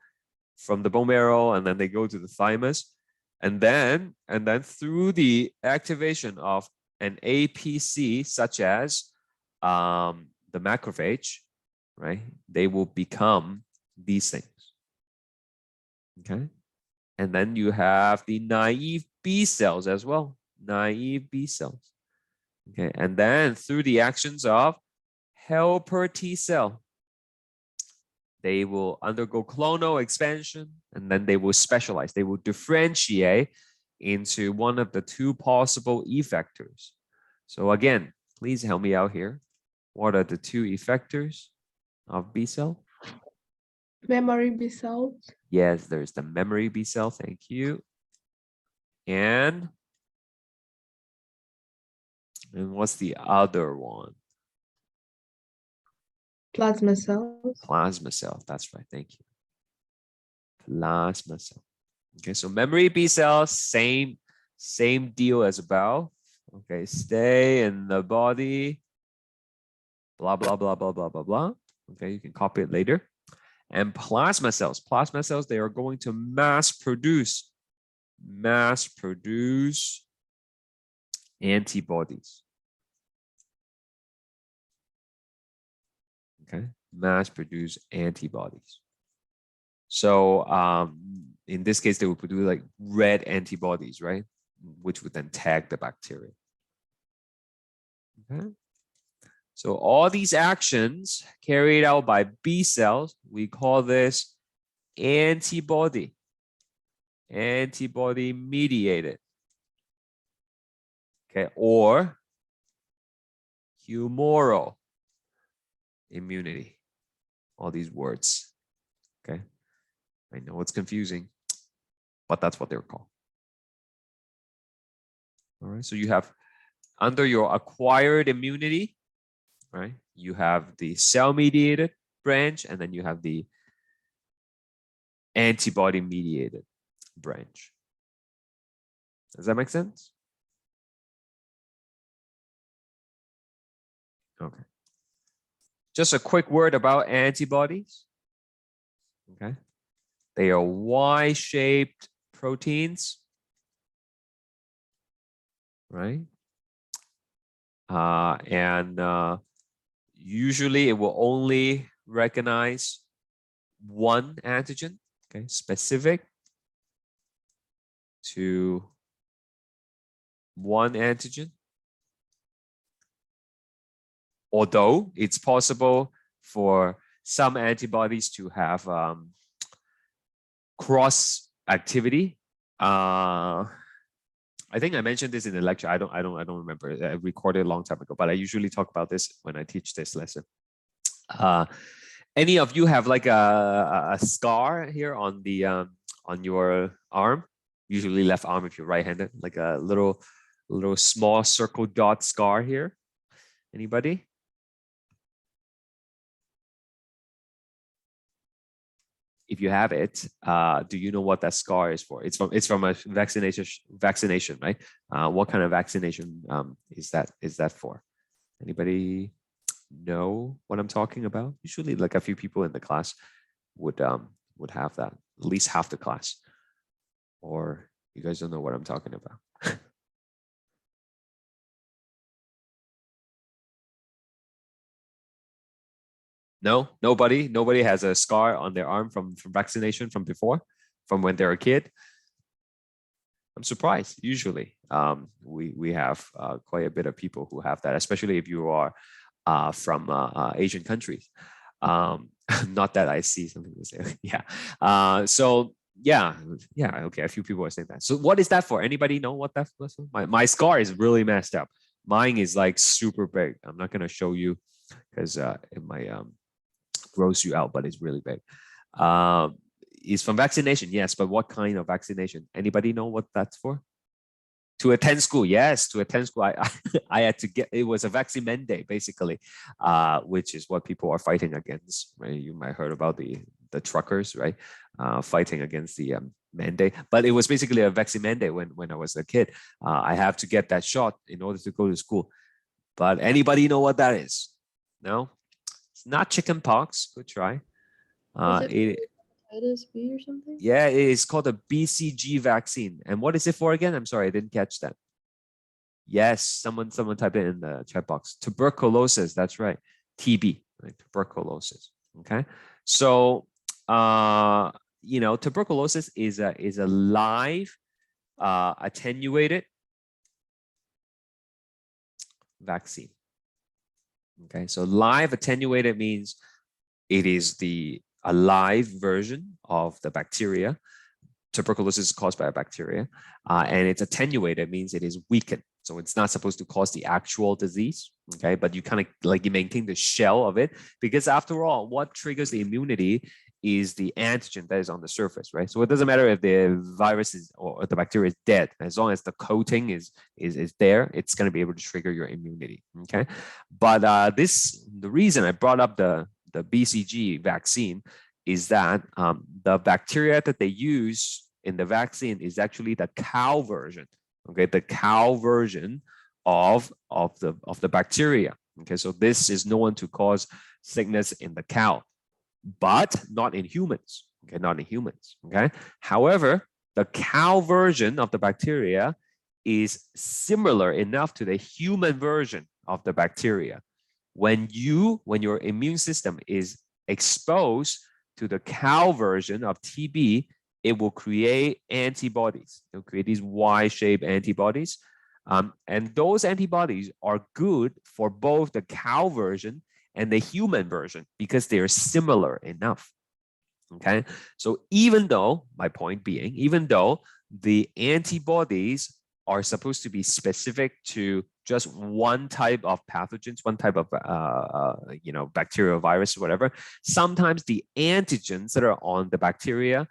from the bone marrow, and then they go to the thymus, and then through the activation of an APC, such as the macrophage, right? They will become these things. Okay, and then you have the naive B cells as well, naive B cells. Okay, and then through the actions of helper T cell, they will undergo clonal expansion, and then they will specialize. They will differentiate into one of the two possible effectors. So again, please help me out here. What are the two effectors of B cell? Memory B cells. Yes, there's the memory B cell. Thank you. And what's the other one? Plasma cells. Plasma cell. That's right. Thank you. Plasma cell. Okay, so memory B cells, same deal as above. Okay, stay in the body. Blah blah blah blah blah blah blah. Okay, you can copy it later. And plasma cells, they are going to mass produce antibodies. Okay, mass produce antibodies. So in this case, they would produce like red antibodies, right? Which would then tag the bacteria. Okay. So all these actions carried out by B cells, we call this antibody mediated. Okay, or humoral immunity. All these words. Okay. I know it's confusing, but that's what they're called. All right. So you have under your acquired immunity, right? You have the cell-mediated branch, and then you have the antibody-mediated branch. Does that make sense? Okay. Just a quick word about antibodies. Okay. They are Y-shaped proteins right? And usually it will only recognize one antigen, okay, specific to one antigen. Although it's possible for some antibodies to have cross activity. I think I mentioned this in the lecture. I don't remember. I recorded a long time ago, but I usually talk about this when I teach this lesson. Any of you have like a scar here on the on your arm? Usually left arm if you're right-handed, like a little small circle dot scar here. Anybody? If you have it, do you know what that scar is for? It's from a vaccination, right? What kind of vaccination is that for? Anybody know what I'm talking about? Usually, like a few people in the class would have that, at least half the class. Or you guys don't know what I'm talking about. No, nobody has a scar on their arm from vaccination from before, from when they're a kid. I'm surprised. Usually, we have quite a bit of people who have that, especially if you are from Asian countries. Not that I see something to say. Yeah. So yeah. Okay. A few people are saying that. So what is that for? Anybody know what that was? My scar is really messed up. Mine is like super big. I'm not gonna show you because it might gross you out, but it's really big. It's from vaccination, yes, but what kind of vaccination? Anybody know what that's for? To attend school, yes, to attend school. I had to get, it was a vaccine mandate, basically, which is what people are fighting against, right? You might have heard about the truckers, right? Fighting against the mandate, but it was basically a vaccine mandate when I was a kid. I have to get that shot in order to go to school. But anybody know what that is? No? It's not chicken pox. Good try. Hepatitis B or something? Yeah, it is called a BCG vaccine. And what is it for again? I'm sorry, I didn't catch that. Yes, someone type it in the chat box. Tuberculosis, that's right. TB, right? Tuberculosis. Okay. So tuberculosis is a live attenuated vaccine. Okay, so live attenuated means it is a live version of the bacteria. Tuberculosis is caused by a bacteria, and it's attenuated means it is weakened. So it's not supposed to cause the actual disease, okay? But you kind of like you maintain the shell of it, because after all, what triggers the immunity is the antigen that is on the surface, right? So it doesn't matter if the virus is or the bacteria is dead, as long as the coating is there, it's going to be able to trigger your immunity, okay? But the reason I brought up the BCG vaccine is that the bacteria that they use in the vaccine is actually the cow version, okay? The cow version of the bacteria, okay? So this is known to cause sickness in the cow, but not in humans, okay? Not in humans, okay? However, the cow version of the bacteria is similar enough to the human version of the bacteria. When your immune system is exposed to the cow version of TB, it will create antibodies. It will create these Y-shaped antibodies. And those antibodies are good for both the cow version and the human version because they are similar enough. Okay, so even though, my point being, even though the antibodies are supposed to be specific to just one type of pathogens, one type of bacterial virus, whatever, sometimes the antigens that are on the bacteria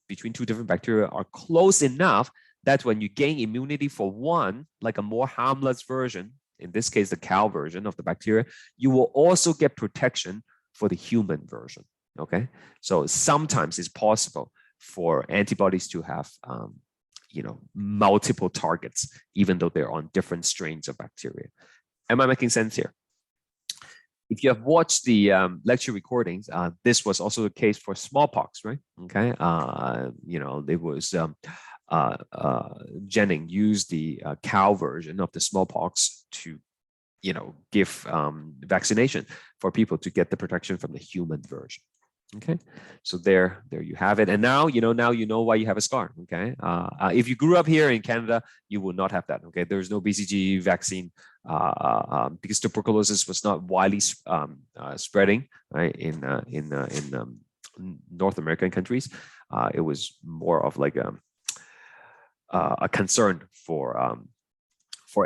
between two different bacteria are close enough that when you gain immunity for one, like a more harmless version, in this case, the cow version of the bacteria, you will also get protection for the human version, okay? So sometimes it's possible for antibodies to have multiple targets, even though they're on different strains of bacteria. Am I making sense here? If you have watched the lecture recordings, this was also the case for smallpox, right? Okay, it was Jennings used the cow version of the smallpox to, give vaccination for people to get the protection from the human version. Okay, so there you have it. And now you know why you have a scar. Okay, if you grew up here in Canada, you will not have that. Okay, there's no BCG vaccine because tuberculosis was not widely spreading, right, in North American countries. It was more of like a concern for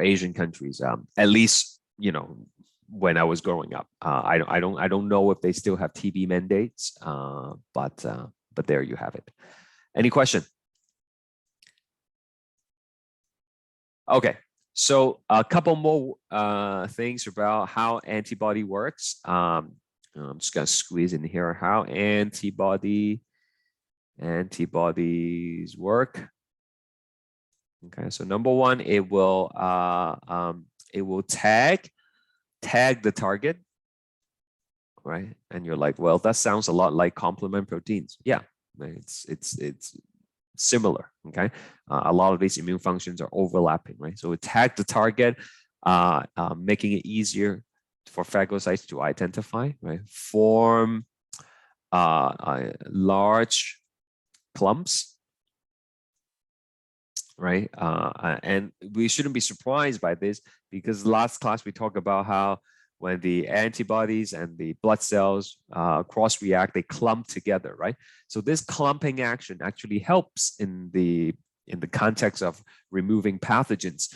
Asian countries, at least when I was growing up. I don't know if they still have TB mandates, but there you have it. Any question? Okay, so a couple more things about how antibody works. I'm just gonna squeeze in here how antibodies work. Okay, so number one, it will tag the target, right? And you're like, well, that sounds a lot like complement proteins. Yeah, it's similar. Okay, a lot of these immune functions are overlapping, right? So it tag the target, making it easier for phagocytes to identify, right? Form large clumps, right? And we shouldn't be surprised by this, because last class we talked about how when the antibodies and the blood cells cross-react, they clump together, right? So this clumping action actually helps in the context of removing pathogens,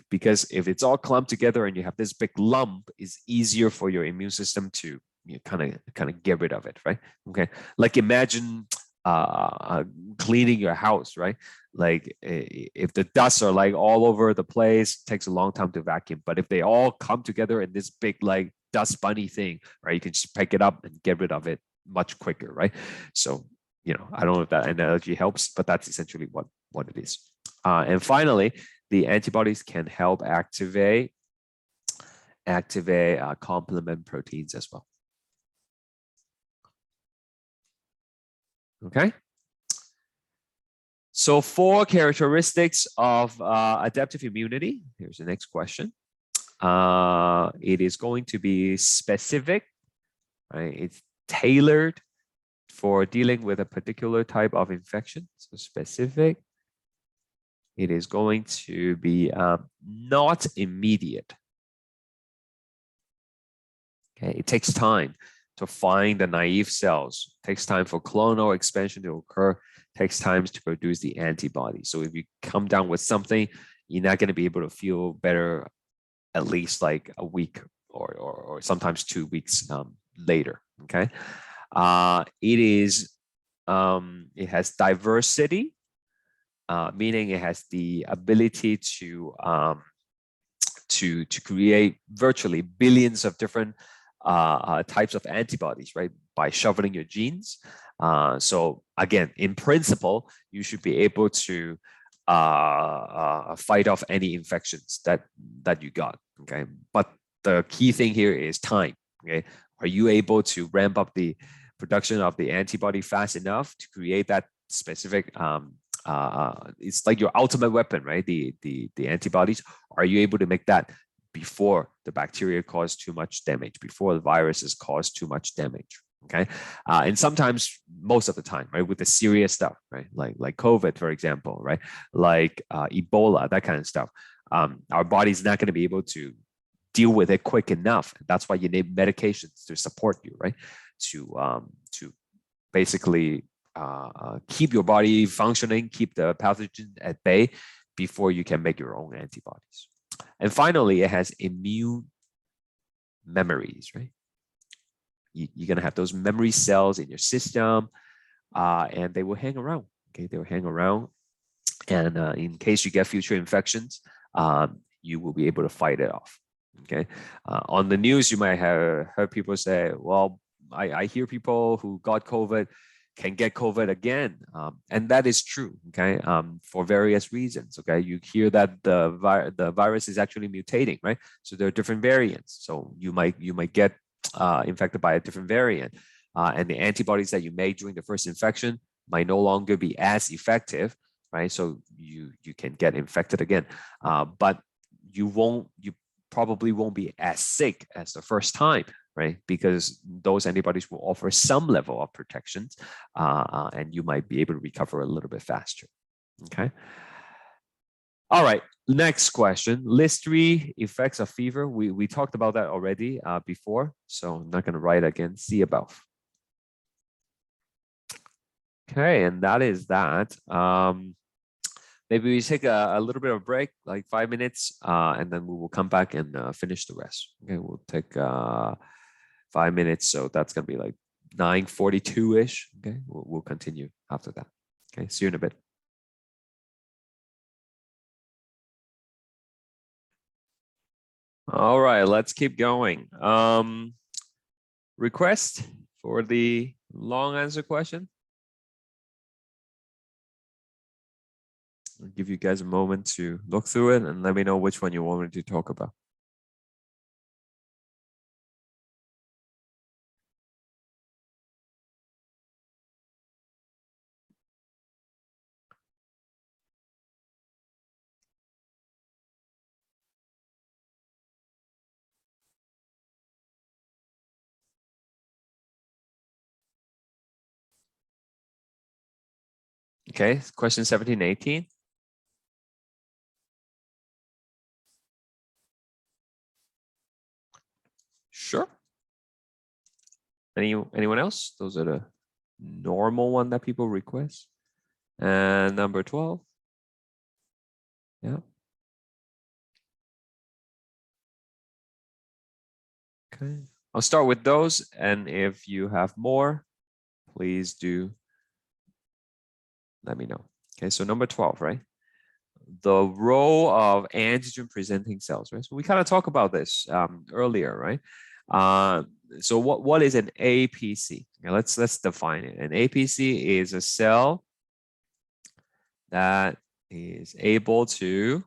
because if it's all clumped together and you have this big lump, it's easier for your immune system to kind of get rid of it, right? Okay, like imagine cleaning your house, right? Like if the dusts are like all over the place, it takes a long time to vacuum. But if they all come together in this big like dust bunny thing, right, you can just pick it up and get rid of it much quicker, right? So I don't know if that analogy helps, but that's essentially what it is. And finally, the antibodies can help activate complement proteins as well. Okay. So 4 characteristics of adaptive immunity. Here's the next question. It is going to be specific, right? It's tailored for dealing with a particular type of infection. So specific. It is going to be not immediate. Okay, it takes time to find the naive cells. It takes time for clonal expansion to occur. It takes time to produce the antibody. So if you come down with something, you're not going to be able to feel better at least like a week or sometimes 2 weeks later. Okay, it has diversity, meaning it has the ability to create virtually billions of different types of antibodies, right, by shuffling your genes. So again, in principle, you should be able to fight off any infections that you got. Okay, but the key thing here is time. Okay, are you able to ramp up the production of the antibody fast enough to create that specific? It's like your ultimate weapon, right? The antibodies. Are you able to make that before the bacteria cause too much damage, before the viruses cause too much damage? Okay, and sometimes, most of the time, right, with the serious stuff, right, like COVID, for example, right, like Ebola, that kind of stuff, our body's not going to be able to deal with it quick enough. That's why you need medications to support you, right, to basically keep your body functioning, keep the pathogen at bay before you can make your own antibodies. And finally, it has immune memories, right? You're going to have those memory cells in your system, and they will hang around. Okay, they will hang around, and in case you get future infections, you will be able to fight it off. Okay, on the news, you might have heard people say, "Well, I hear people who got COVID can get COVID again," and that is true. Okay, for various reasons. Okay, you hear that the virus is actually mutating, right? So there are different variants. So you might get infected by a different variant, and the antibodies that you made during the first infection might no longer be as effective right? So you can get infected again, but you probably won't be as sick as the first time, right? Because those antibodies will offer some level of protection, and you might be able to recover a little bit faster. Okay. All right. Next question. List 3 effects of fever. We talked about that already before, so I'm not going to write again. See above. Okay, and that is that. Maybe we take a little bit of a break, like 5 minutes, and then we will come back and finish the rest. Okay, we'll take 5 minutes, so that's going to be like 9:42-ish. Okay, we'll continue after that. Okay, see you in a bit. All right, let's keep going. Request for the long answer question. I'll give you guys a moment to look through it and let me know which one you want me to talk about. Okay, question 17, 18. Sure. Anyone else? Those are the normal one that people request. And number 12. Yeah. Okay. I'll start with those. And if you have more, please do let me know. Okay, so number 12, right? The role of antigen presenting cells, right? So we kind of talked about this earlier, right? So what is an APC? Okay, let's define it. An APC is a cell that is able to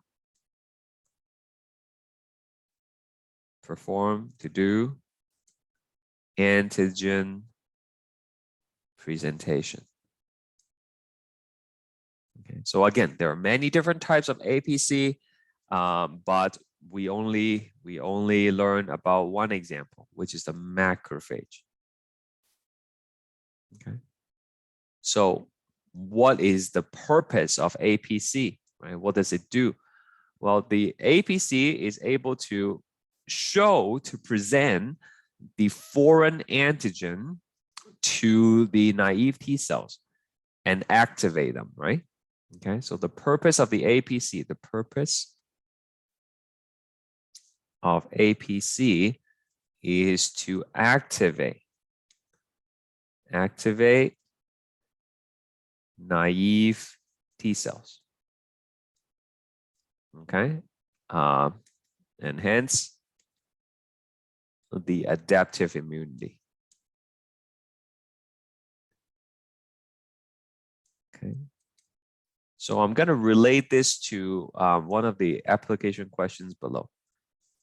do antigen presentation. Okay, so again, there are many different types of APC, but we only learn about one example, which is the macrophage. Okay, so what is the purpose of APC? Right? What does it do? Well, the APC is able to present the foreign antigen to the naive T cells and activate them, right? Okay, so the purpose of the APC, is to activate naive T cells. Okay, and hence the adaptive immunity. Okay, so I'm going to relate this to one of the application questions below.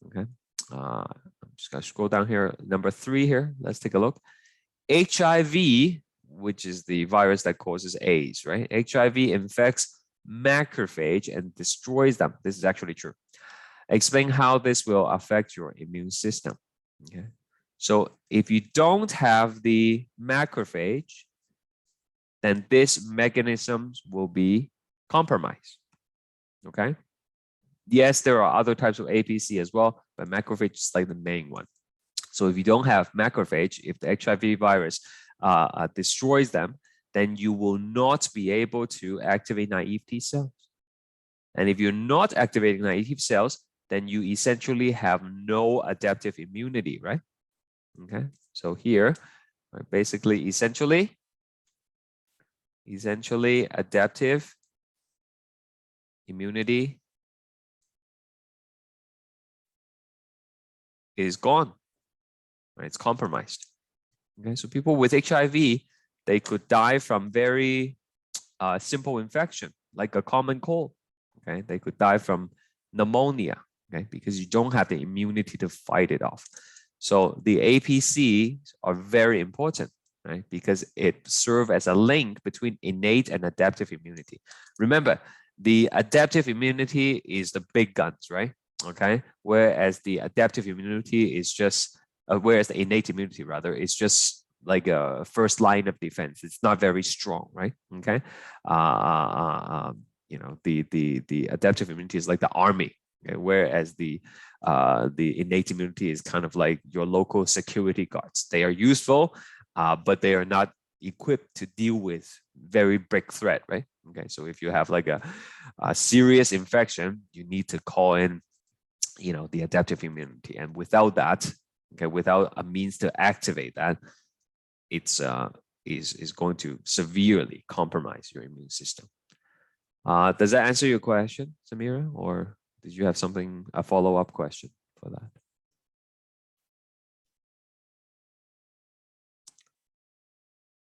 Okay, I'm just going to scroll down here. Number 3 here. Let's take a look. HIV, which is the virus that causes AIDS, right? HIV infects macrophage and destroys them. This is actually true. Explain how this will affect your immune system. Okay, so if you don't have the macrophage, then this mechanisms will be compromised. Okay. Yes, there are other types of APC as well, but macrophage is like the main one. So if you don't have macrophage, if the HIV virus destroys them, then you will not be able to activate naive T cells. And if you're not activating naive cells, then you essentially have no adaptive immunity, right? Okay, so here, basically, essentially adaptive immunity is gone, right? It's compromised. Okay, so people with HIV, they could die from very simple infection, like a common cold. Okay, they could die from pneumonia, okay, because you don't have the immunity to fight it off. So the APCs are very important. right? Because it serves as a link between innate and adaptive immunity. Remember, the adaptive immunity is the big guns, right? Okay, whereas the adaptive immunity is just, whereas the innate immunity rather is just like a first line of defense. It's not very strong, right? Okay, you know, the adaptive immunity is like the army, okay? Whereas the innate immunity is kind of like your local security guards. They are useful, but they are not equipped to deal with very big threat, right? Okay, so if you have like a serious infection, you need to call in, you know, the adaptive immunity, and without that, okay, without a means to activate that, it's is going to severely compromise your immune system. Does that answer your question, Samira, or did you have something, a follow-up question for that?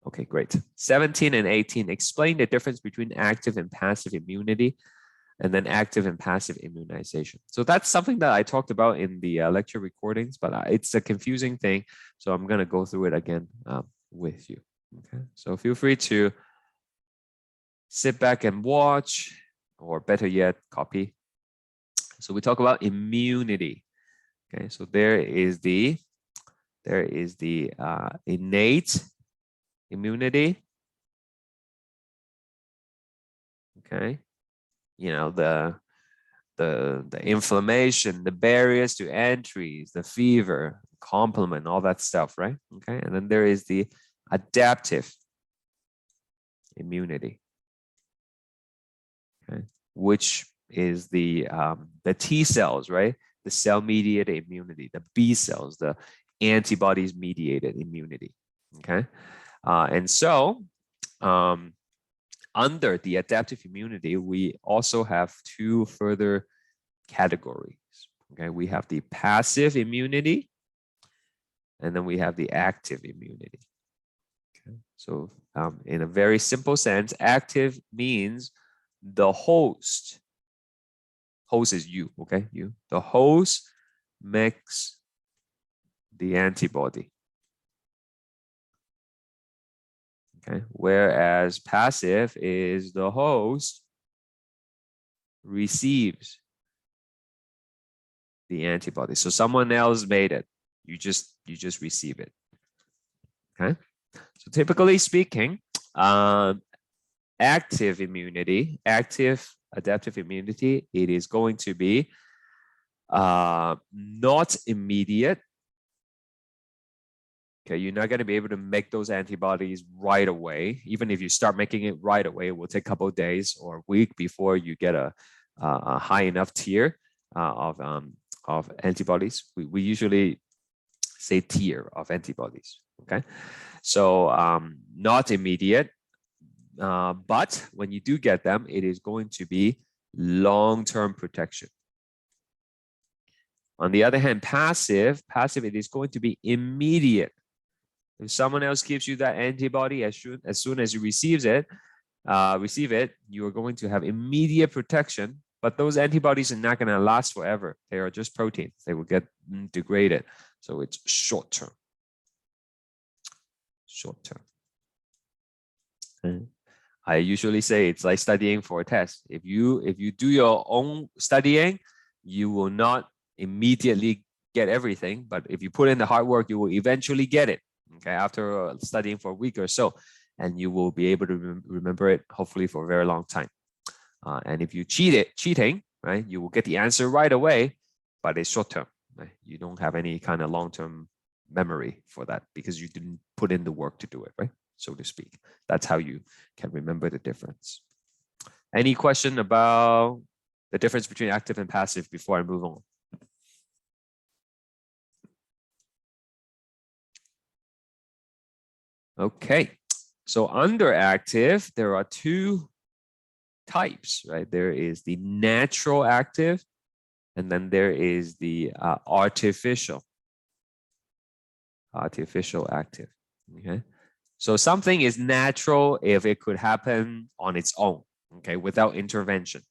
Okay, great. 17 and 18, explain the difference between active and passive immunity, and then active and passive immunization. So that's something that I talked about in the lecture recordings, but it's a confusing thing. So I'm going to go through it again with you. Okay, so feel free to sit back and watch, or better yet, copy. So we talk about immunity. Okay, so there is the innate immunity. Okay, you know, the inflammation, the barriers to entries, the fever, complement, all that stuff, right? Okay, and then there is the adaptive immunity. Okay, which is the T cells, right? The cell-mediated immunity, the B cells, the antibodies-mediated immunity. Okay, and so under the adaptive immunity, we also have two further categories. Okay, we have the passive immunity, and then we have the active immunity. Okay, so in a very simple sense, active means the host is you, okay? You. The host makes the antibody. Okay, whereas passive is the host receives the antibody. So someone else made it. You just receive it. Okay. So typically speaking, active immunity, active adaptive immunity, it is going to be not immediate. Okay, you're not going to be able to make those antibodies right away. Even if you start making it right away, it will take a couple of days or a week before you get a high enough tier of antibodies. We usually say tier of antibodies. Okay, so not immediate, but when you do get them, it is going to be long-term protection. On the other hand, passive, it is going to be immediate. If someone else gives you that antibody, as soon as you receive it, you are going to have immediate protection. But those antibodies are not going to last forever. They are just proteins. They will get degraded. So it's short term. Short term. I usually say it's like studying for a test. If you do your own studying, you will not immediately get everything. But if you put in the hard work, you will eventually get it. Okay, after studying for a week or so, and you will be able to remember it hopefully for a very long time. And if you cheating, right, you will get the answer right away, but it's short term. Right? You don't have any kind of long term memory for that because you didn't put in the work to do it, right? So to speak. That's how you can remember the difference. Any question about the difference between active and passive before I move on? Okay, so under active, there are two types, right? There is the natural active, and then there is the artificial active, okay? So something is natural if it could happen on its own, okay, without intervention.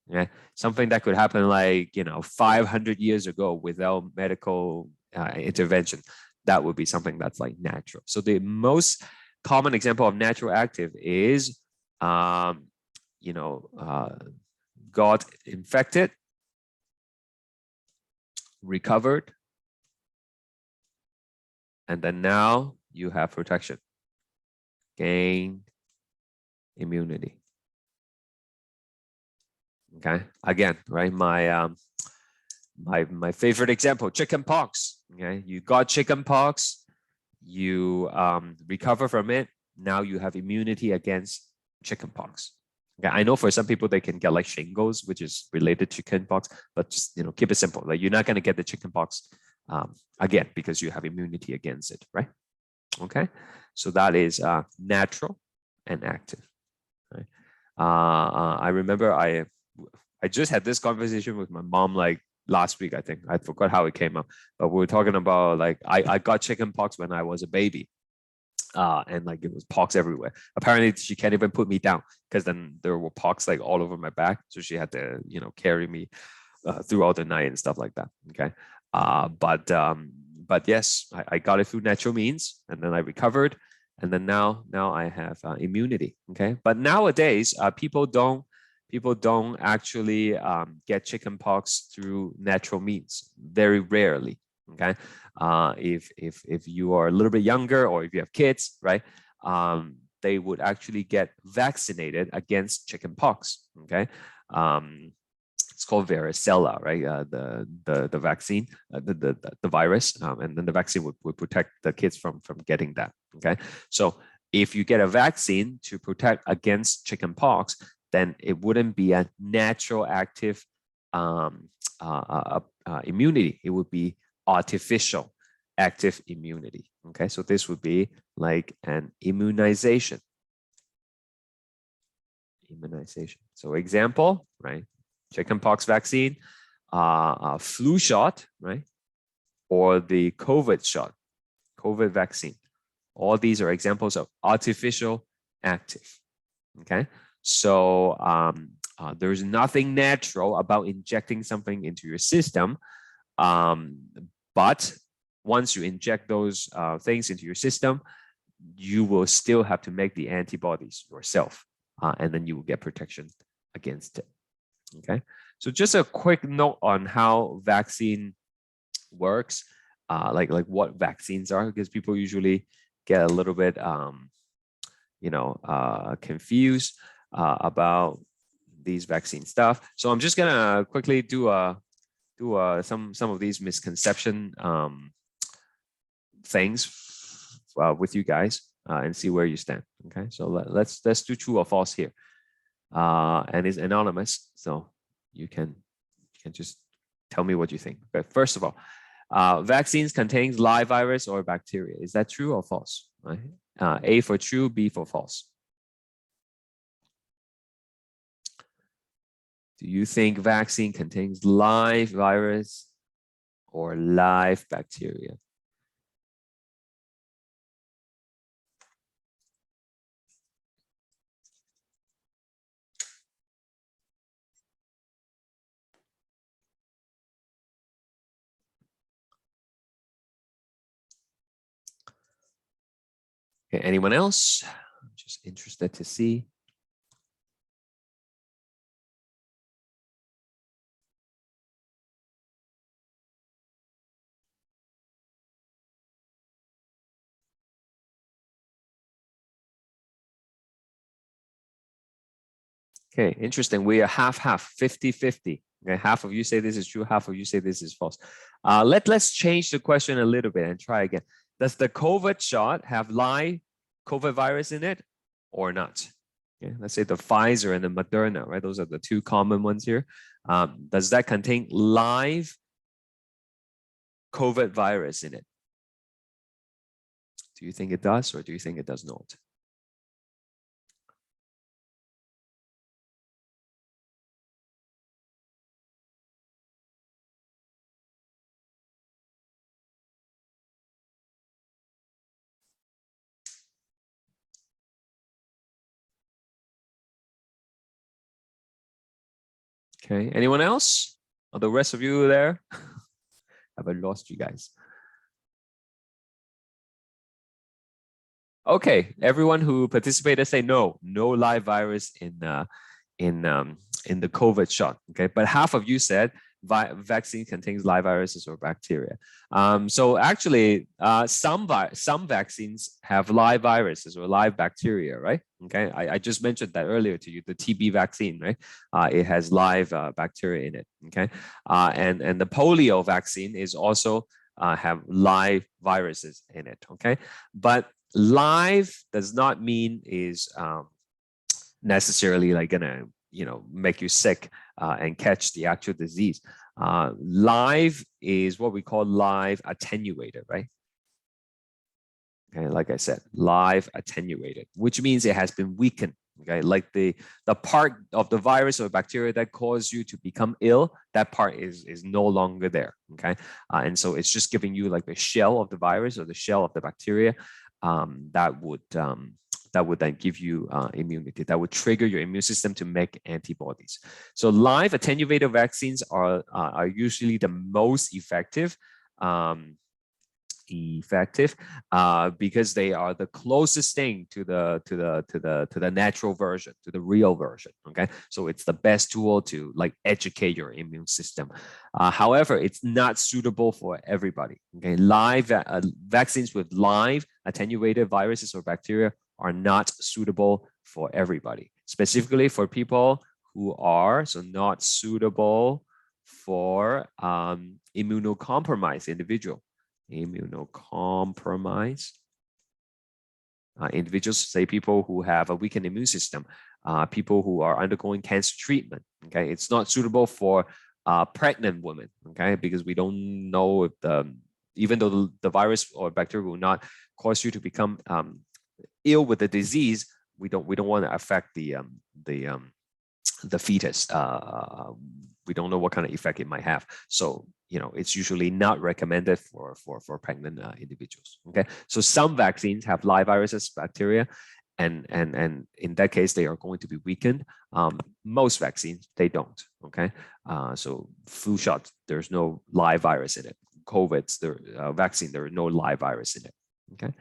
Okay, something that could happen like 500 years ago without medical intervention. That would be something that's like natural. So the most common example of natural active is, got infected, recovered, and then now you have protection, gain immunity. Okay, again, right? My favorite example, chicken pox. Okay, you got chicken pox, you recover from it. Now you have immunity against chicken pox. Okay, I know for some people they can get like shingles, which is related to chicken pox, but just keep it simple. Like you're not going to get the chicken pox again because you have immunity against it, right? Okay, so that is natural and active. Right? I remember I just had this conversation with my mom like last week. I think I forgot how it came up, but we were talking about like I got chicken pox when I was a baby. And like it was pox everywhere. Apparently she can't even put me down because then there were pox like all over my back. So she had to, carry me throughout the night and stuff like that. Okay. But yes, I got it through natural means and then I recovered. And then now I have immunity. Okay. But nowadays, people don't actually get chicken pox through natural means, very rarely. Okay. If you are a little bit younger or if you have kids, right, they would actually get vaccinated against chicken pox. Okay, it's called varicella, right? The vaccine, the virus, and then the vaccine would protect the kids from getting that. Okay, so if you get a vaccine to protect against chicken pox, then it wouldn't be a natural active immunity. It would be artificial active immunity. Okay, so this would be like an immunization. So example, right? Chickenpox vaccine, flu shot, right? Or the COVID shot, COVID vaccine. All these are examples of artificial active. Okay, so there's nothing natural about injecting something into your system. But once you inject those things into your system, you will still have to make the antibodies yourself, and then you will get protection against it. Okay, so just a quick note on how vaccine works, like what vaccines are, because people usually get a little bit, confused about these vaccine stuff. So I'm just gonna quickly do some of these misconception things with you guys and see where you stand. Okay, so let's do true or false here, and it's anonymous, so you can just tell me what you think. Okay, first of all, vaccines contains live virus or bacteria. Is that true or false? Right? A for true, B for false. Do you think vaccine contains live virus or live bacteria? Okay, anyone else? I'm just interested to see. Okay, interesting. We are half, 50-50. Okay, half of you say this is true, half of you say this is false. Let's change the question a little bit and try again. Does the COVID shot have live COVID virus in it or not? Okay, let's say the Pfizer and the Moderna, right? Those are the two common ones here. Does that contain live COVID virus in it? Do you think it does or do you think it does not? Okay, anyone else? Are the rest of you there? Have I lost you guys? Okay, everyone who participated say no live virus in the COVID shot. Okay, but half of you said vaccine contains live viruses or bacteria. So actually, some vaccines have live viruses or live bacteria, right? Okay, I just mentioned that earlier to you. The TB vaccine, right? It has live bacteria in it. Okay, and the polio vaccine is also have live viruses in it. Okay, but live does not mean is necessarily like gonna make you sick and catch the actual disease. Live is what we call live attenuated, right? Okay, like I said, live attenuated, which means it has been weakened. Okay, like the part of the virus or bacteria that caused you to become ill, that part is no longer there. Okay, and so it's just giving you like the shell of the virus or the shell of the bacteria that would then give you immunity, that would trigger your immune system to make antibodies. So live attenuated vaccines are usually the most effective. Because they are the closest thing to the natural version, to the real version. Okay, so it's the best tool to like educate your immune system. However, it's not suitable for everybody. Okay, live vaccines with live attenuated viruses or bacteria are not suitable for everybody, specifically for people who are not suitable for immunocompromised individuals individuals, say people who have a weakened immune system, people who are undergoing cancer treatment. Okay, it's not suitable for pregnant women. Okay, because we don't know if even though the virus or bacteria will not cause you to become ill with the disease, we don't want to affect the fetus. We don't know what kind of effect it might have. So it's usually not recommended for pregnant individuals. Okay, so some vaccines have live viruses, bacteria, and in that case they are going to be weakened. Most vaccines they don't. Okay, so flu shot, there's no live virus in it. COVID's vaccine, there is no live virus in it. Okay.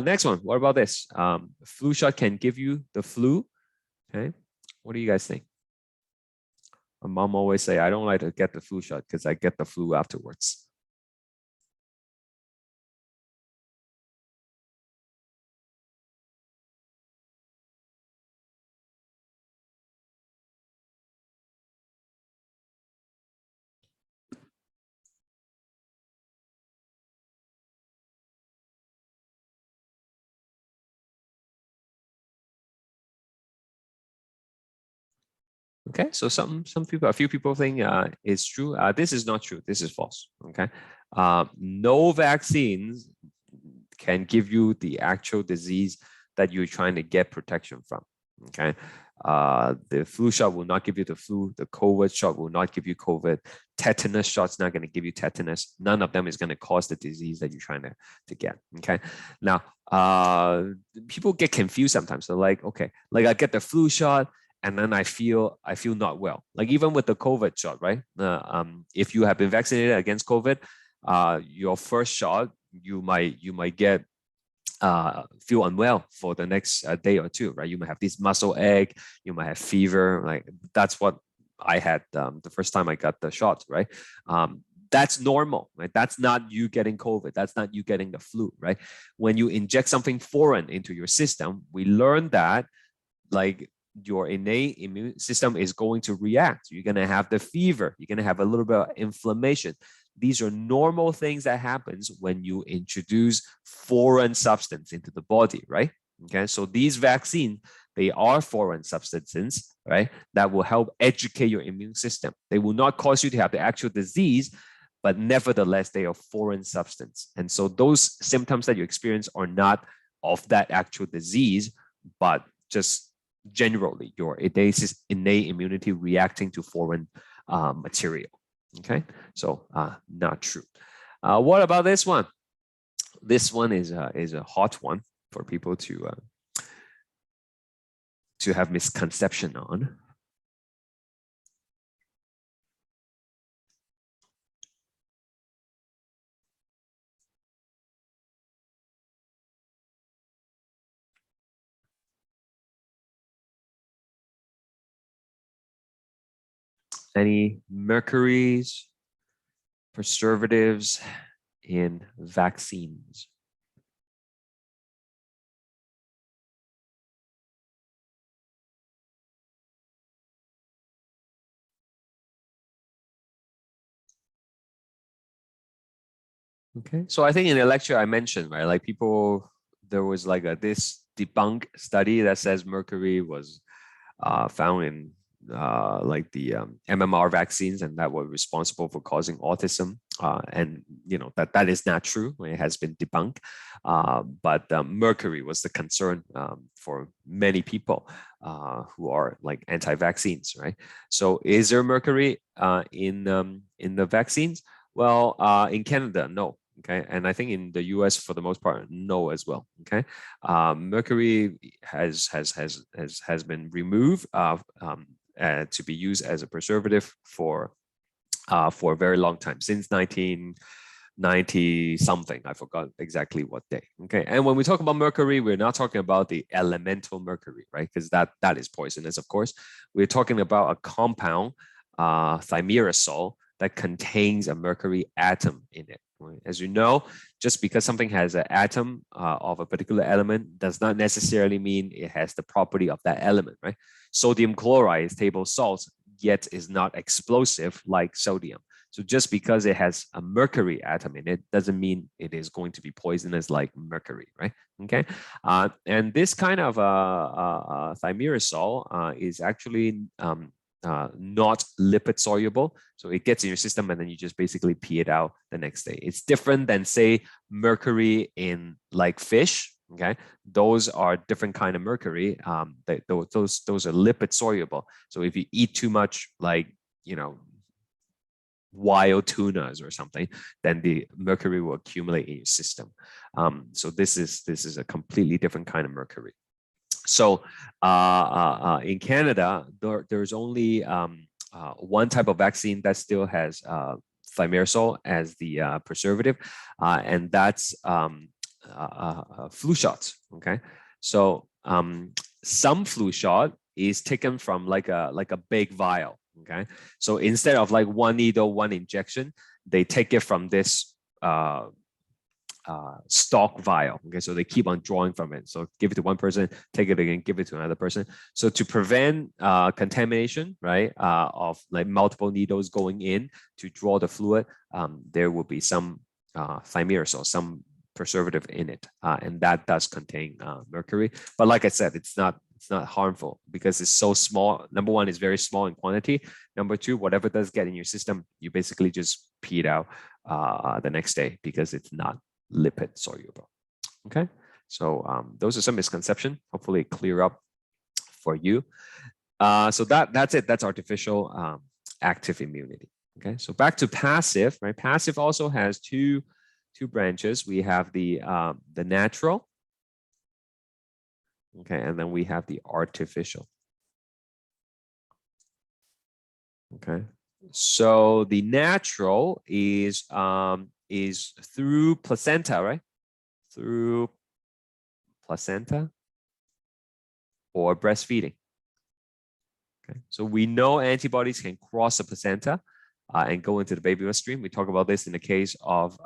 Next one. What about this? Flu shot can give you the flu. Okay. What do you guys think? My mom always say, I don't like to get the flu shot because I get the flu afterwards. Okay, so a few people think it's true. This is not true. This is false. Okay, no vaccines can give you the actual disease that you're trying to get protection from. Okay, the flu shot will not give you the flu. The COVID shot will not give you COVID. Tetanus shot's not going to give you tetanus. None of them is going to cause the disease that you're trying to get. Okay, now people get confused sometimes. They're like, okay, like I get the flu shot and then I feel not well. Like even with the COVID shot, right? If you have been vaccinated against COVID, your first shot, you might get feel unwell for the next day or two, right? You might have this muscle ache, you might have fever. Like that's what I had the first time I got the shot, right? That's normal, right? That's not you getting COVID. That's not you getting the flu, right? When you inject something foreign into your system, we learned that like your innate immune system is going to react. You're going to have the fever. You're going to have a little bit of inflammation. These are normal things that happens when you introduce foreign substance into the body, right? Okay, so these vaccines, they are foreign substances, right? That will help educate your immune system. They will not cause you to have the actual disease, but nevertheless, they are foreign substance. And so those symptoms that you experience are not of that actual disease, but just generally your innate immunity reacting to foreign material. Okay, so not true. What about this one? This one is a hot one for people to have misconception on. Any mercuries, preservatives in vaccines? Okay, so I think in the lecture I mentioned, right, like people, there was like this debunk study that says mercury was found in like the MMR vaccines, and that were responsible for causing autism. And you know that is not true. It has been debunked. But mercury was the concern for many people who are like anti-vaccines, right? So is there mercury in the vaccines? Well, in Canada, no. Okay, and I think in the U.S. for the most part, no as well. Okay, mercury has been removed to be used as a preservative for a very long time, since 1990 something. I forgot exactly what day. Okay, and when we talk about mercury, we're not talking about the elemental mercury, right? Because that is poisonous, of course. We're talking about a compound, thimerosal, that contains a mercury atom in it. As you know, just because something has an atom of a particular element does not necessarily mean it has the property of that element, right? Sodium chloride is table salt, yet is not explosive like sodium. So just because it has a mercury atom in it doesn't mean it is going to be poisonous like mercury, right? Okay, and this kind of thimerosal is actually not lipid soluble, so it gets in your system and then you just basically pee it out the next day. It's different than, say, mercury in like fish. Okay, those are different kind of mercury. Those are lipid soluble. So if you eat too much, like, you know, wild tunas or something, then the mercury will accumulate in your system. So this is a completely different kind of mercury. So in Canada, there's only one type of vaccine that still has thimerosal as the preservative, and that's flu shots. Okay, so some flu shot is taken from like a big vial. Okay, so instead of like one needle, one injection, they take it from this stock vial. Okay, so they keep on drawing from it. So give it to one person, take it again, give it to another person. So to prevent contamination, right, of like multiple needles going in to draw the fluid, there will be some thimerosal, some preservative in it, and that does contain mercury. But like I said, it's not harmful because it's so small. Number one, it's very small in quantity. Number two, whatever does get in your system, you basically just pee it out the next day because it's not lipid soluble. Okay, so those are some misconceptions. Hopefully clear up for you. So that's it. That's artificial active immunity. Okay, so back to passive, right? Passive also has two branches. We have the natural, okay, and then we have the artificial. Okay, so the natural is through placenta, right? Through placenta or breastfeeding. Okay, so we know antibodies can cross the placenta and go into the baby bloodstream. We talk about this in the case of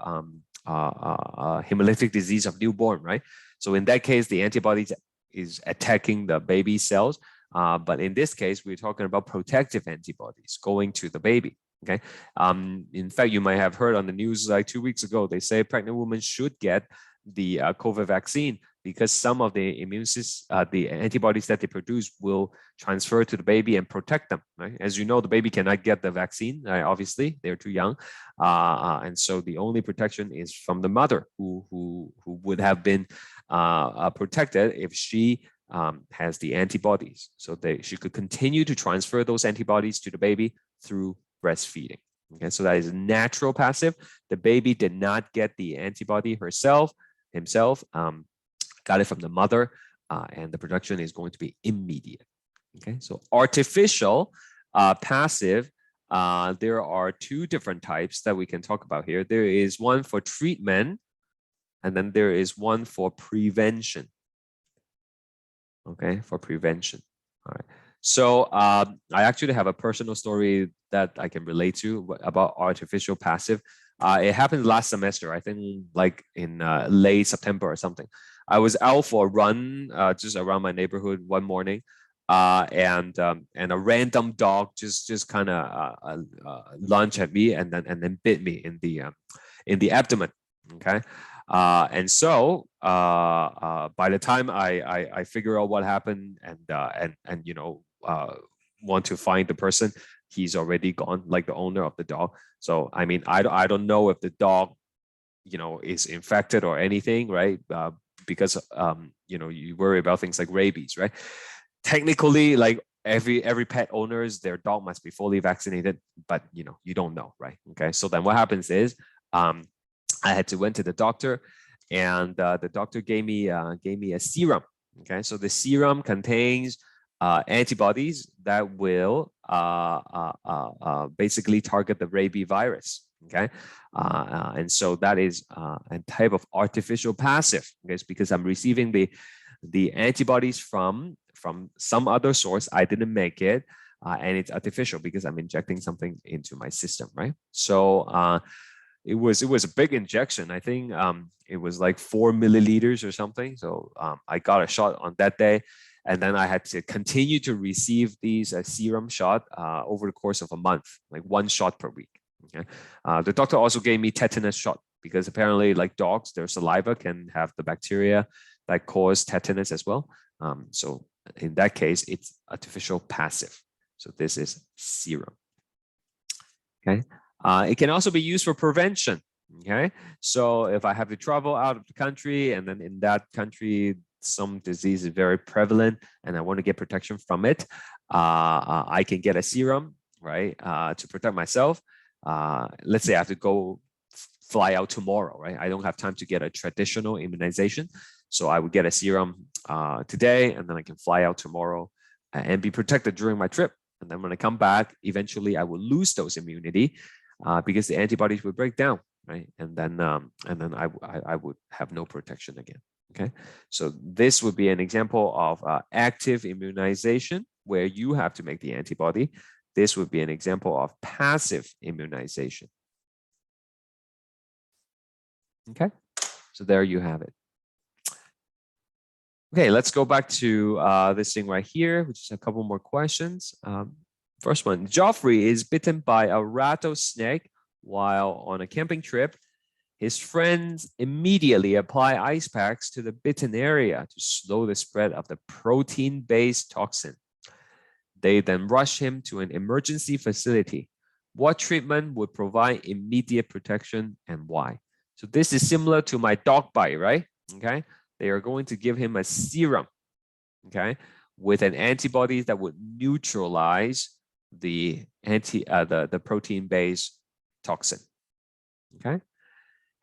hemolytic disease of newborn, right? So in that case, the antibodies is attacking the baby cells. But in this case, we're talking about protective antibodies going to the baby. Okay. In fact, you might have heard on the news like 2 weeks ago, they say pregnant women should get the COVID vaccine because some of the the antibodies that they produce will transfer to the baby and protect them. Right? As you know, the baby cannot get the vaccine. Obviously, they're too young, and so the only protection is from the mother, who would have been protected if she has the antibodies. So she could continue to transfer those antibodies to the baby through breastfeeding. Okay, so that is natural passive. The baby did not get the antibody himself, got it from the mother, and the production is going to be immediate. Okay, so artificial passive, there are two different types that we can talk about here. There is one for treatment, and then there is one for prevention. Okay, for prevention. All right. So I actually have a personal story that I can relate to about artificial passive. It happened last semester, I think like in late September or something. I was out for a run just around my neighborhood one morning, and a random dog just kind of lunged at me and then bit me in the abdomen. Okay, and so by the time I figure out what happened and you know want to find the person, he's already gone, like the owner of the dog. So I mean, I don't know if the dog, you know, is infected or anything, right? Because you know, you worry about things like rabies, right? Technically, like every pet owners, their dog must be fully vaccinated, but you know, you don't know, right? Okay, so then what happens is I had to went to the doctor, and the doctor gave me a serum. Okay, so the serum contains antibodies that will basically target the rabies virus. Okay, and so that is a type of artificial passive. Okay, it's because I'm receiving the antibodies from some other source. I didn't make it, and it's artificial because I'm injecting something into my system, right? So it was a big injection. I think it was like 4 milliliters or something. So I got a shot on that day, and then I had to continue to receive these serum shot over the course of a month, like 1 shot per week. Okay, the doctor also gave me tetanus shot because apparently, like dogs, their saliva can have the bacteria that cause tetanus as well. So in that case, it's artificial passive. So this is serum. Okay. It can also be used for prevention. Okay, so if I have to travel out of the country and then in that country some disease is very prevalent and I want to get protection from it, I can get a serum, right, to protect myself. Let's say I have to go fly out tomorrow, right? I don't have time to get a traditional immunization, so I would get a serum today, and then I can fly out tomorrow and be protected during my trip. And then when I come back, eventually I will lose those immunity because the antibodies will break down, right? And then I would have no protection again. Okay, so this would be an example of active immunization where you have to make the antibody. This would be an example of passive immunization. Okay, so there you have it. Okay, let's go back to this thing right here, which is a couple more questions. First one, Geoffrey is bitten by a rattlesnake while on a camping trip. His friends immediately apply ice packs to the bitten area to slow the spread of the protein-based toxin. They then rush him to an emergency facility. What treatment would provide immediate protection and why? So this is similar to my dog bite, right? Okay, they are going to give him a serum, okay, with an antibody that would neutralize the protein-based toxin. Okay,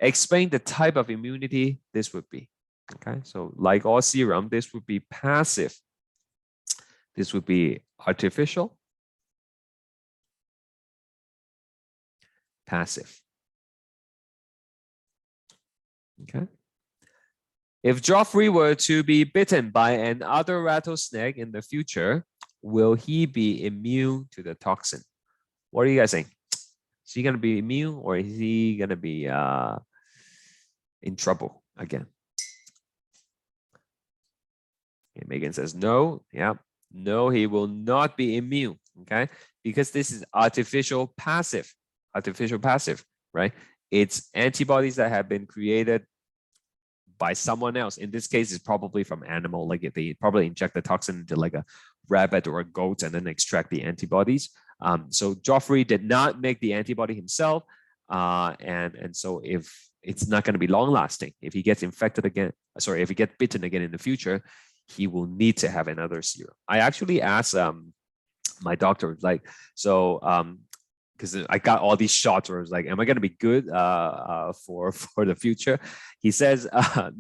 explain the type of immunity this would be. Okay, so like all serum, this would be passive. This would be artificial, passive. Okay. If Geoffrey were to be bitten by another rattlesnake in the future, will he be immune to the toxin? What do you guys think? Is he going to be immune, or is he going to be in trouble again? Okay, Megan says no. Yeah, no, he will not be immune. Okay, because this is artificial passive. Artificial passive, right? It's antibodies that have been created by someone else. In this case, it's probably from animal, like they probably inject the toxin into like a rabbit or a goat and then extract the antibodies. So Geoffrey did not make the antibody himself. And so if it's not going to be long lasting, if he gets infected again, sorry, if he gets bitten again in the future, he will need to have another serum. I actually asked my doctor, like, so because I got all these shots where I was like, am I going to be good for the future? He says,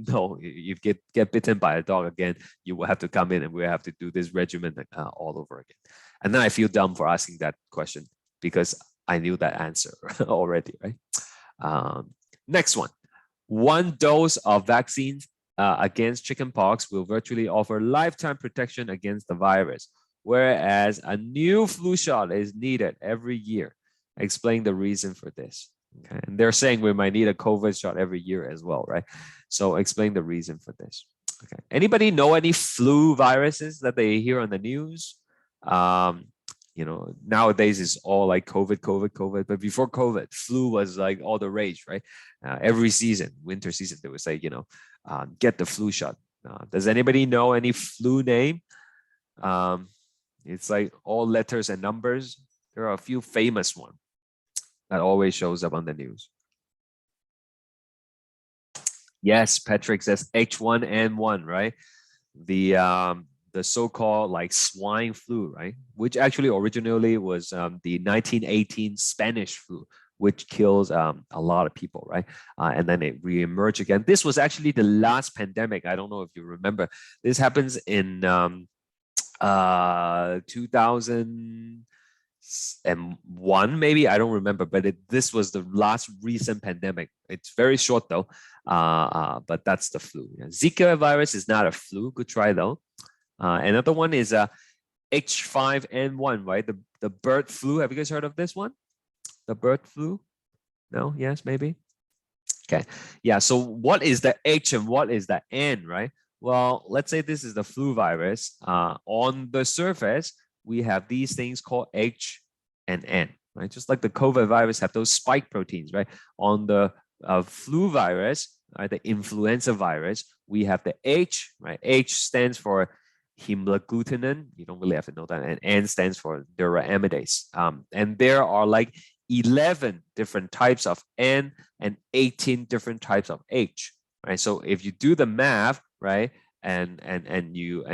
no, you get bitten by a dog again, you will have to come in and we have to do this regimen all over again. And then I feel dumb for asking that question because I knew that answer already, right? Next one. One dose of vaccines against chickenpox will virtually offer lifetime protection against the virus. whereas a new flu shot is needed every year. Explain the reason for this. Okay, and they're saying we might need a COVID shot every year as well, right? So explain the reason for this. Okay, anybody know any flu viruses that they hear on the news? You know, nowadays it's all like COVID, but before COVID, flu was like all the rage, right? Every season, winter season, they would say, you know, get the flu shot. Does anybody know any flu name? It's like all letters and numbers. There are a few famous ones that always shows up on the news. Yes, Patrick says H1N1, right? The so-called like swine flu, right? Which actually originally was the 1918 Spanish flu, which kills a lot of people, right? And then it reemerged again. This was actually the last pandemic. I don't know if you remember. This happens in 2001, maybe. I don't remember, but this was the last recent pandemic. It's very short though, but that's the flu. Zika virus is not a flu. Good try though. Another one is H5N1, right? The bird flu. Have you guys heard of this one? The bird flu? No? Yes, maybe? Okay. Yeah, so what is the H and what is the N, right? Well, let's say this is the flu virus. On the surface, we have these things called H and N, right? Just like the COVID virus have those spike proteins, right? On the flu virus, right, the influenza virus, we have the H, right? H stands for hemagglutinin. You don't really have to know that. And N stands for neuraminidase. And there are like 11 different types of N and 18 different types of H, right? So if you do the math, right, and you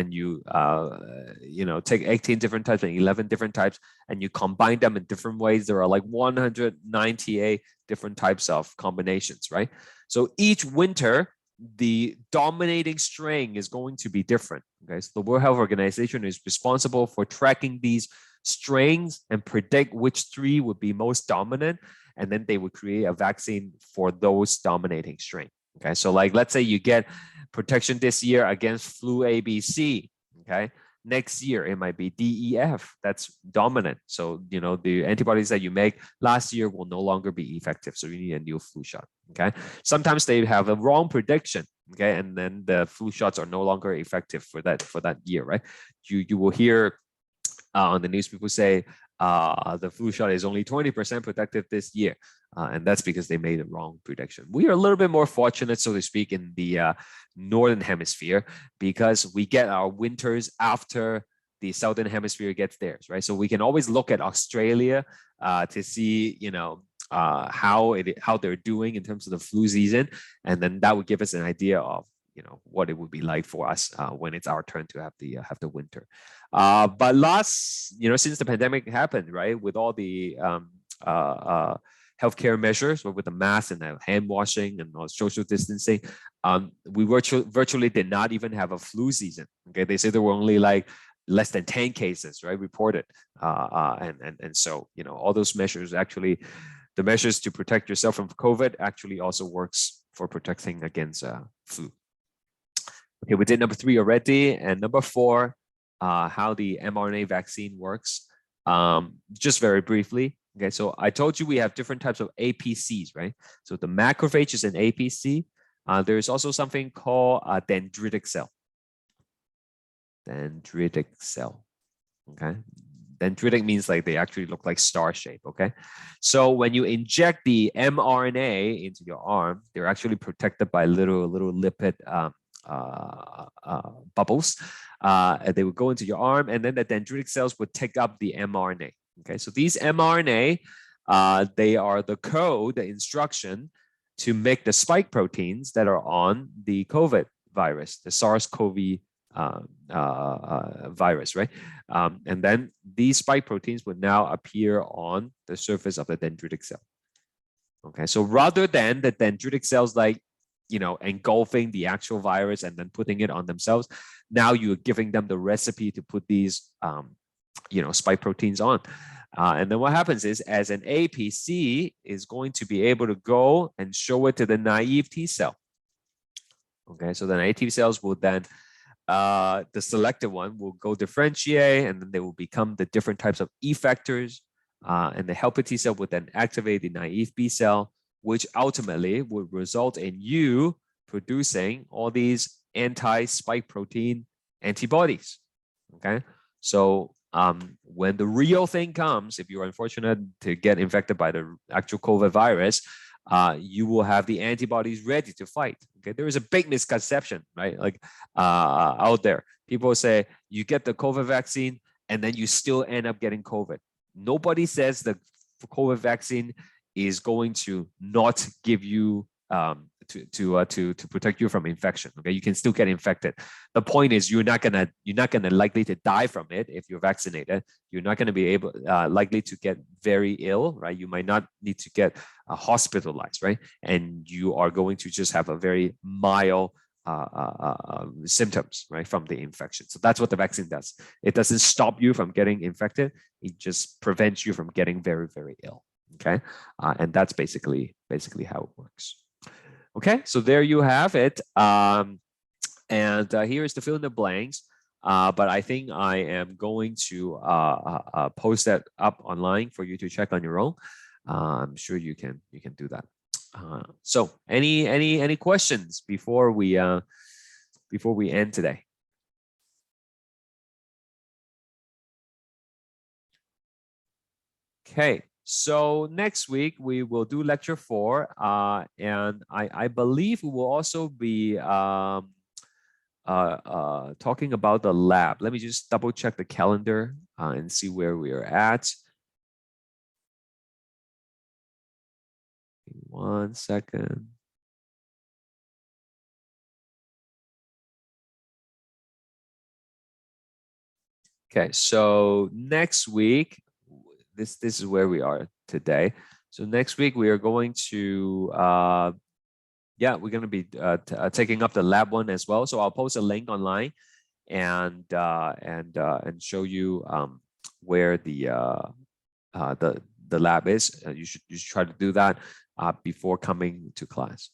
take 18 different types and 11 different types and you combine them in different ways, there are like 198 different types of combinations, right? So each winter, the dominating strain is going to be different. Okay, so the World Health Organization is responsible for tracking these strains and predict which three would be most dominant, and then they would create a vaccine for those dominating strain. Okay, so like let's say you get protection this year against flu ABC. Okay, next year it might be DEF that's dominant. So you know the antibodies that you make last year will no longer be effective. So you need a new flu shot. Okay, sometimes they have a wrong prediction. Okay, and then the flu shots are no longer effective for that year, right? You will hear on the news people say the flu shot is only 20% protective this year. And that's because they made a wrong prediction. We are a little bit more fortunate, so to speak, in the northern hemisphere because we get our winters after the southern hemisphere gets theirs, right? So we can always look at Australia to see, you know, how they're doing in terms of the flu season, and then that would give us an idea of what it would be like for us when it's our turn to have the winter. But since the pandemic happened, right, with all the healthcare measures, with the mask and the hand washing and all social distancing, we virtually did not even have a flu season. Okay, they say there were only like less than 10 cases, right, reported, and so all those measures actually. The measures to protect yourself from COVID actually also works for protecting against flu. Okay, we did number 3 already, and number 4, how the mRNA vaccine works. Just very briefly. Okay, so I told you we have different types of APCs, right? So the macrophage is an APC. There is also something called a dendritic cell. Dendritic cell. Okay. Dendritic means like they actually look like star shape, okay? So when you inject the mRNA into your arm, they're actually protected by little lipid bubbles. They would go into your arm, and then the dendritic cells would take up the mRNA, okay? So these mRNA, they are the code, the instruction to make the spike proteins that are on the COVID virus, the SARS-CoV virus, right? And then these spike proteins would now appear on the surface of the dendritic cell. Okay, so rather than the dendritic cells like, engulfing the actual virus and then putting it on themselves, now you're giving them the recipe to put these, spike proteins on. And then what happens is, as an APC is going to be able to go and show it to the naive T cell. Okay, so the naive T cells will then the selected one will go differentiate, and then they will become the different types of effectors. And the helper T cell would then activate the naive B cell, which ultimately would result in you producing all these anti-spike protein antibodies. Okay, so when the real thing comes, if you're unfortunate to get infected by the actual COVID virus, you will have the antibodies ready to fight. Okay, there is a big misconception, right? Like out there, people say you get the COVID vaccine and then you still end up getting COVID. Nobody says the COVID vaccine is going to not give you to protect you from infection. Okay, you can still get infected. The point is you're not gonna likely to die from it if you're vaccinated. You're not gonna be able likely to get very ill, right? You might not need to get hospitalized, right? And you are going to just have a very mild symptoms, right, from the infection. So that's what the vaccine does. It doesn't stop you from getting infected. It just prevents you from getting very, very ill. Okay, and that's basically how it works. Okay, so there you have it. And here is the fill in the blanks. But I think I am going to post that up online for you to check on your own. I'm sure you can do that. So any questions before we end today? Okay, so next week we will do lecture 4, and I believe we will also be talking about the lab. Let me just double check the calendar and see where we are at. 1 second. Okay, so next week, this is where we are today. So next week we are going to we're going to be taking up the lab 1 as well. So I'll post a link online and show you where the lab is. You should try to do that before coming to class.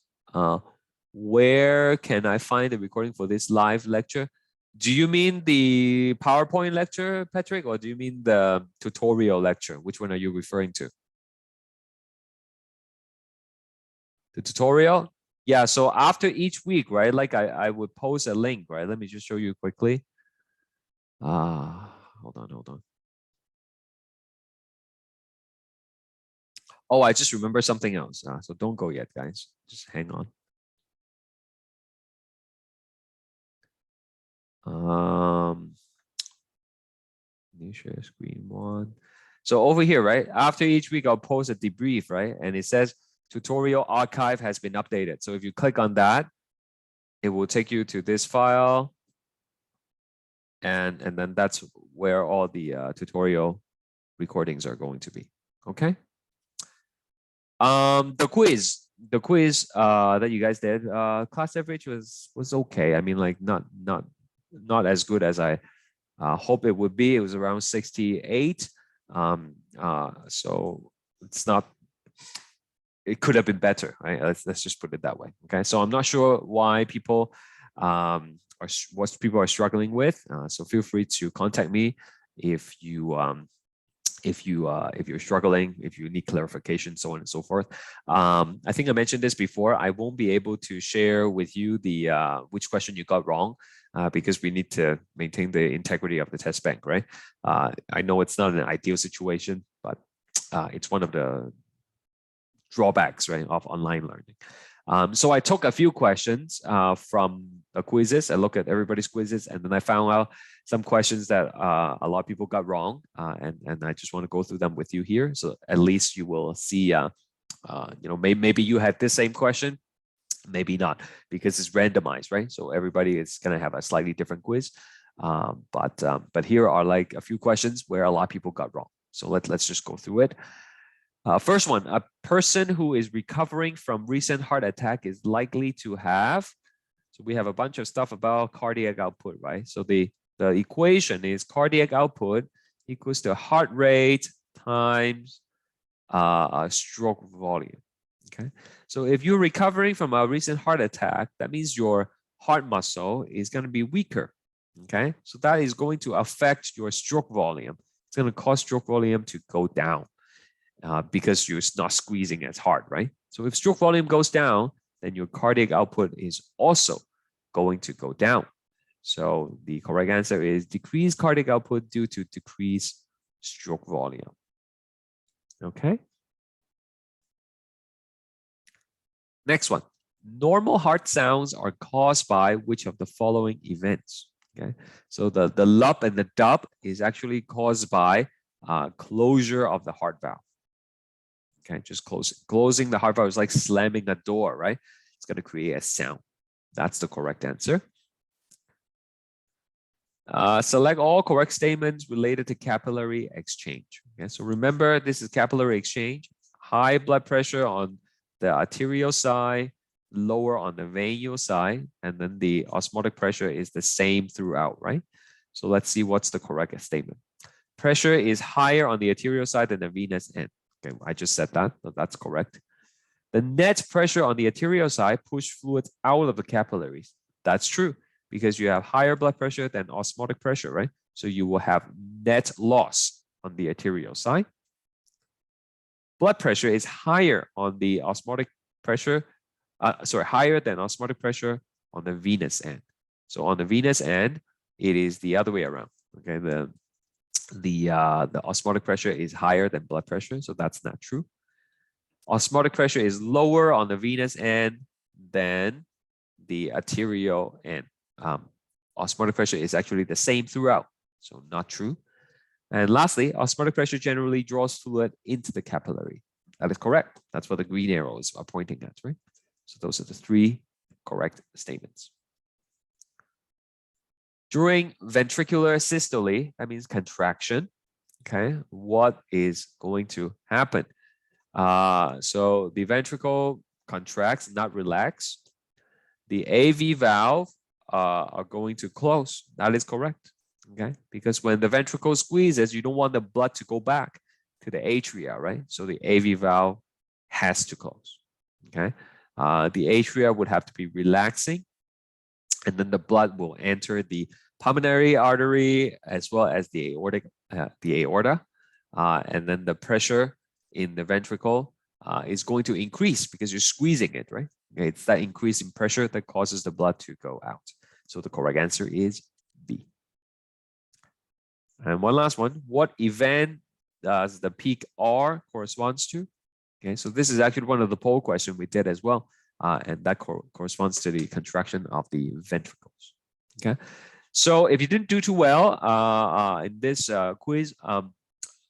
Where can I find the recording for this live lecture? Do you mean the PowerPoint lecture, Patrick, or do you mean the tutorial lecture? Which one are you referring to? The tutorial? Yeah, so after each week, right, like I would post a link, right? Let me just show you quickly. Hold on. Oh, I just remember something else. So don't go yet, guys. Just hang on. New share screen 1. So over here, right? After each week, I'll post a debrief, right? And it says tutorial archive has been updated. So if you click on that, it will take you to this file. And then that's where all the tutorial recordings are going to be. Okay. The quiz that you guys did, class average was okay. I mean, like not as good as I hope it would be. It was around 68. So it's not. It could have been better, right? Let's just put it that way. Okay. So I'm not sure why people what people are struggling with. So feel free to contact me if you're struggling, if you need clarification, so on and so forth. I think I mentioned this before. I won't be able to share with you the which question you got wrong because we need to maintain the integrity of the test bank, right? I know it's not an ideal situation, but it's one of the drawbacks, right, of online learning. So I took a few questions from the quizzes. I looked at everybody's quizzes, and then I found out some questions that a lot of people got wrong, and I just want to go through them with you here. So at least you will see, maybe you had this same question, maybe not, because it's randomized, right? So everybody is going to have a slightly different quiz. But here are like a few questions where a lot of people got wrong. So let's just go through it. First one, a person who is recovering from recent heart attack is likely to have, so we have a bunch of stuff about cardiac output, right? So the equation is cardiac output equals to heart rate times stroke volume, okay? So if you're recovering from a recent heart attack, that means your heart muscle is going to be weaker, Okay, so that is going to affect your stroke volume. It's going to cause stroke volume to go down because you're not squeezing as hard, right? So if stroke volume goes down, then your cardiac output is also going to go down. So the correct answer is decreased cardiac output due to decreased stroke volume. Okay. Next one. Normal heart sounds are caused by which of the following events? Okay. So the LUP and the DUP is actually caused by closure of the heart valve. Okay, just closing the heart valve is like slamming a door, right? It's going to create a sound. That's the correct answer. Select all correct statements related to capillary exchange. Okay, so remember, this is capillary exchange. High blood pressure on the arterial side, lower on the venous side, and then the osmotic pressure is the same throughout, right? So let's see what's the correct statement. Pressure is higher on the arterial side than the venous end. Okay, I just said that, so that's correct. The net pressure on the arterial side pushes fluids out of the capillaries. That's true, because you have higher blood pressure than osmotic pressure, right? So you will have net loss on the arterial side. Blood pressure is higher on the osmotic pressure, higher than osmotic pressure on the venous end. So on the venous end, it is the other way around. Okay, the osmotic pressure is higher than blood pressure, so that's not true. Osmotic pressure is lower on the venous end than the arterial end. Osmotic pressure is actually the same throughout, so not true. And lastly, osmotic pressure generally draws fluid into the capillary. That is correct. That's what the green arrows are pointing at, right? So those are the three correct statements. During ventricular systole, that means contraction, okay, what is going to happen? So the ventricle contracts, not relax. The AV valve are going to close. That is correct, okay? Because when the ventricle squeezes, you don't want the blood to go back to the atria, right? So the AV valve has to close, okay? The atria would have to be relaxing, and then the blood will enter the pulmonary artery as well as the aorta, and then the pressure in the ventricle is going to increase because you're squeezing it, right? Okay, it's that increase in pressure that causes the blood to go out. So the correct answer is B. And one last one. What event does the peak R corresponds to? Okay, so this is actually one of the poll questions we did as well. And that corresponds to the contraction of the ventricles. Okay, so if you didn't do too well in this quiz,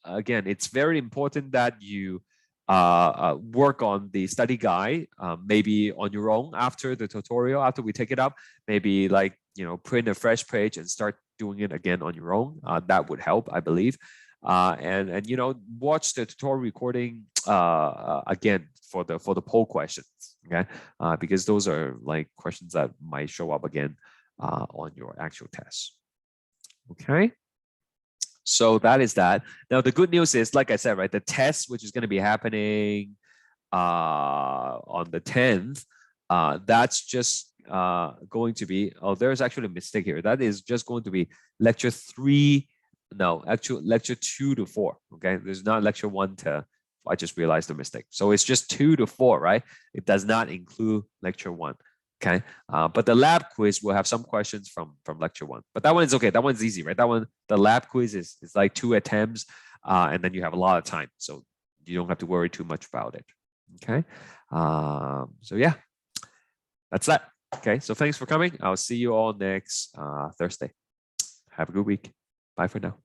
again, it's very important that you work on the study guide, maybe on your own after the tutorial, after we take it up, maybe like, print a fresh page and start doing it again on your own. That would help, I believe. And watch the tutorial recording again for the poll questions, okay? Because those are like questions that might show up again on your actual test. Okay. So that is that. Now the good news is, like I said, right, the test, which is going to be happening on the 10th, that's just going to be, there's actually a mistake here. That is just going to be lecture 3. No, actually lecture 2 to 4. Okay, there's not lecture 1 to. I just realized the mistake. So it's just 2 to 4, right? It does not include lecture 1. Okay, but the lab quiz will have some questions from lecture 1. But that one is okay. That one's easy, right? That one, the lab quiz is like 2 attempts, and then you have a lot of time, so you don't have to worry too much about it. Okay, so yeah, that's that. Okay, so thanks for coming. I'll see you all next Thursday. Have a good week. Bye for now.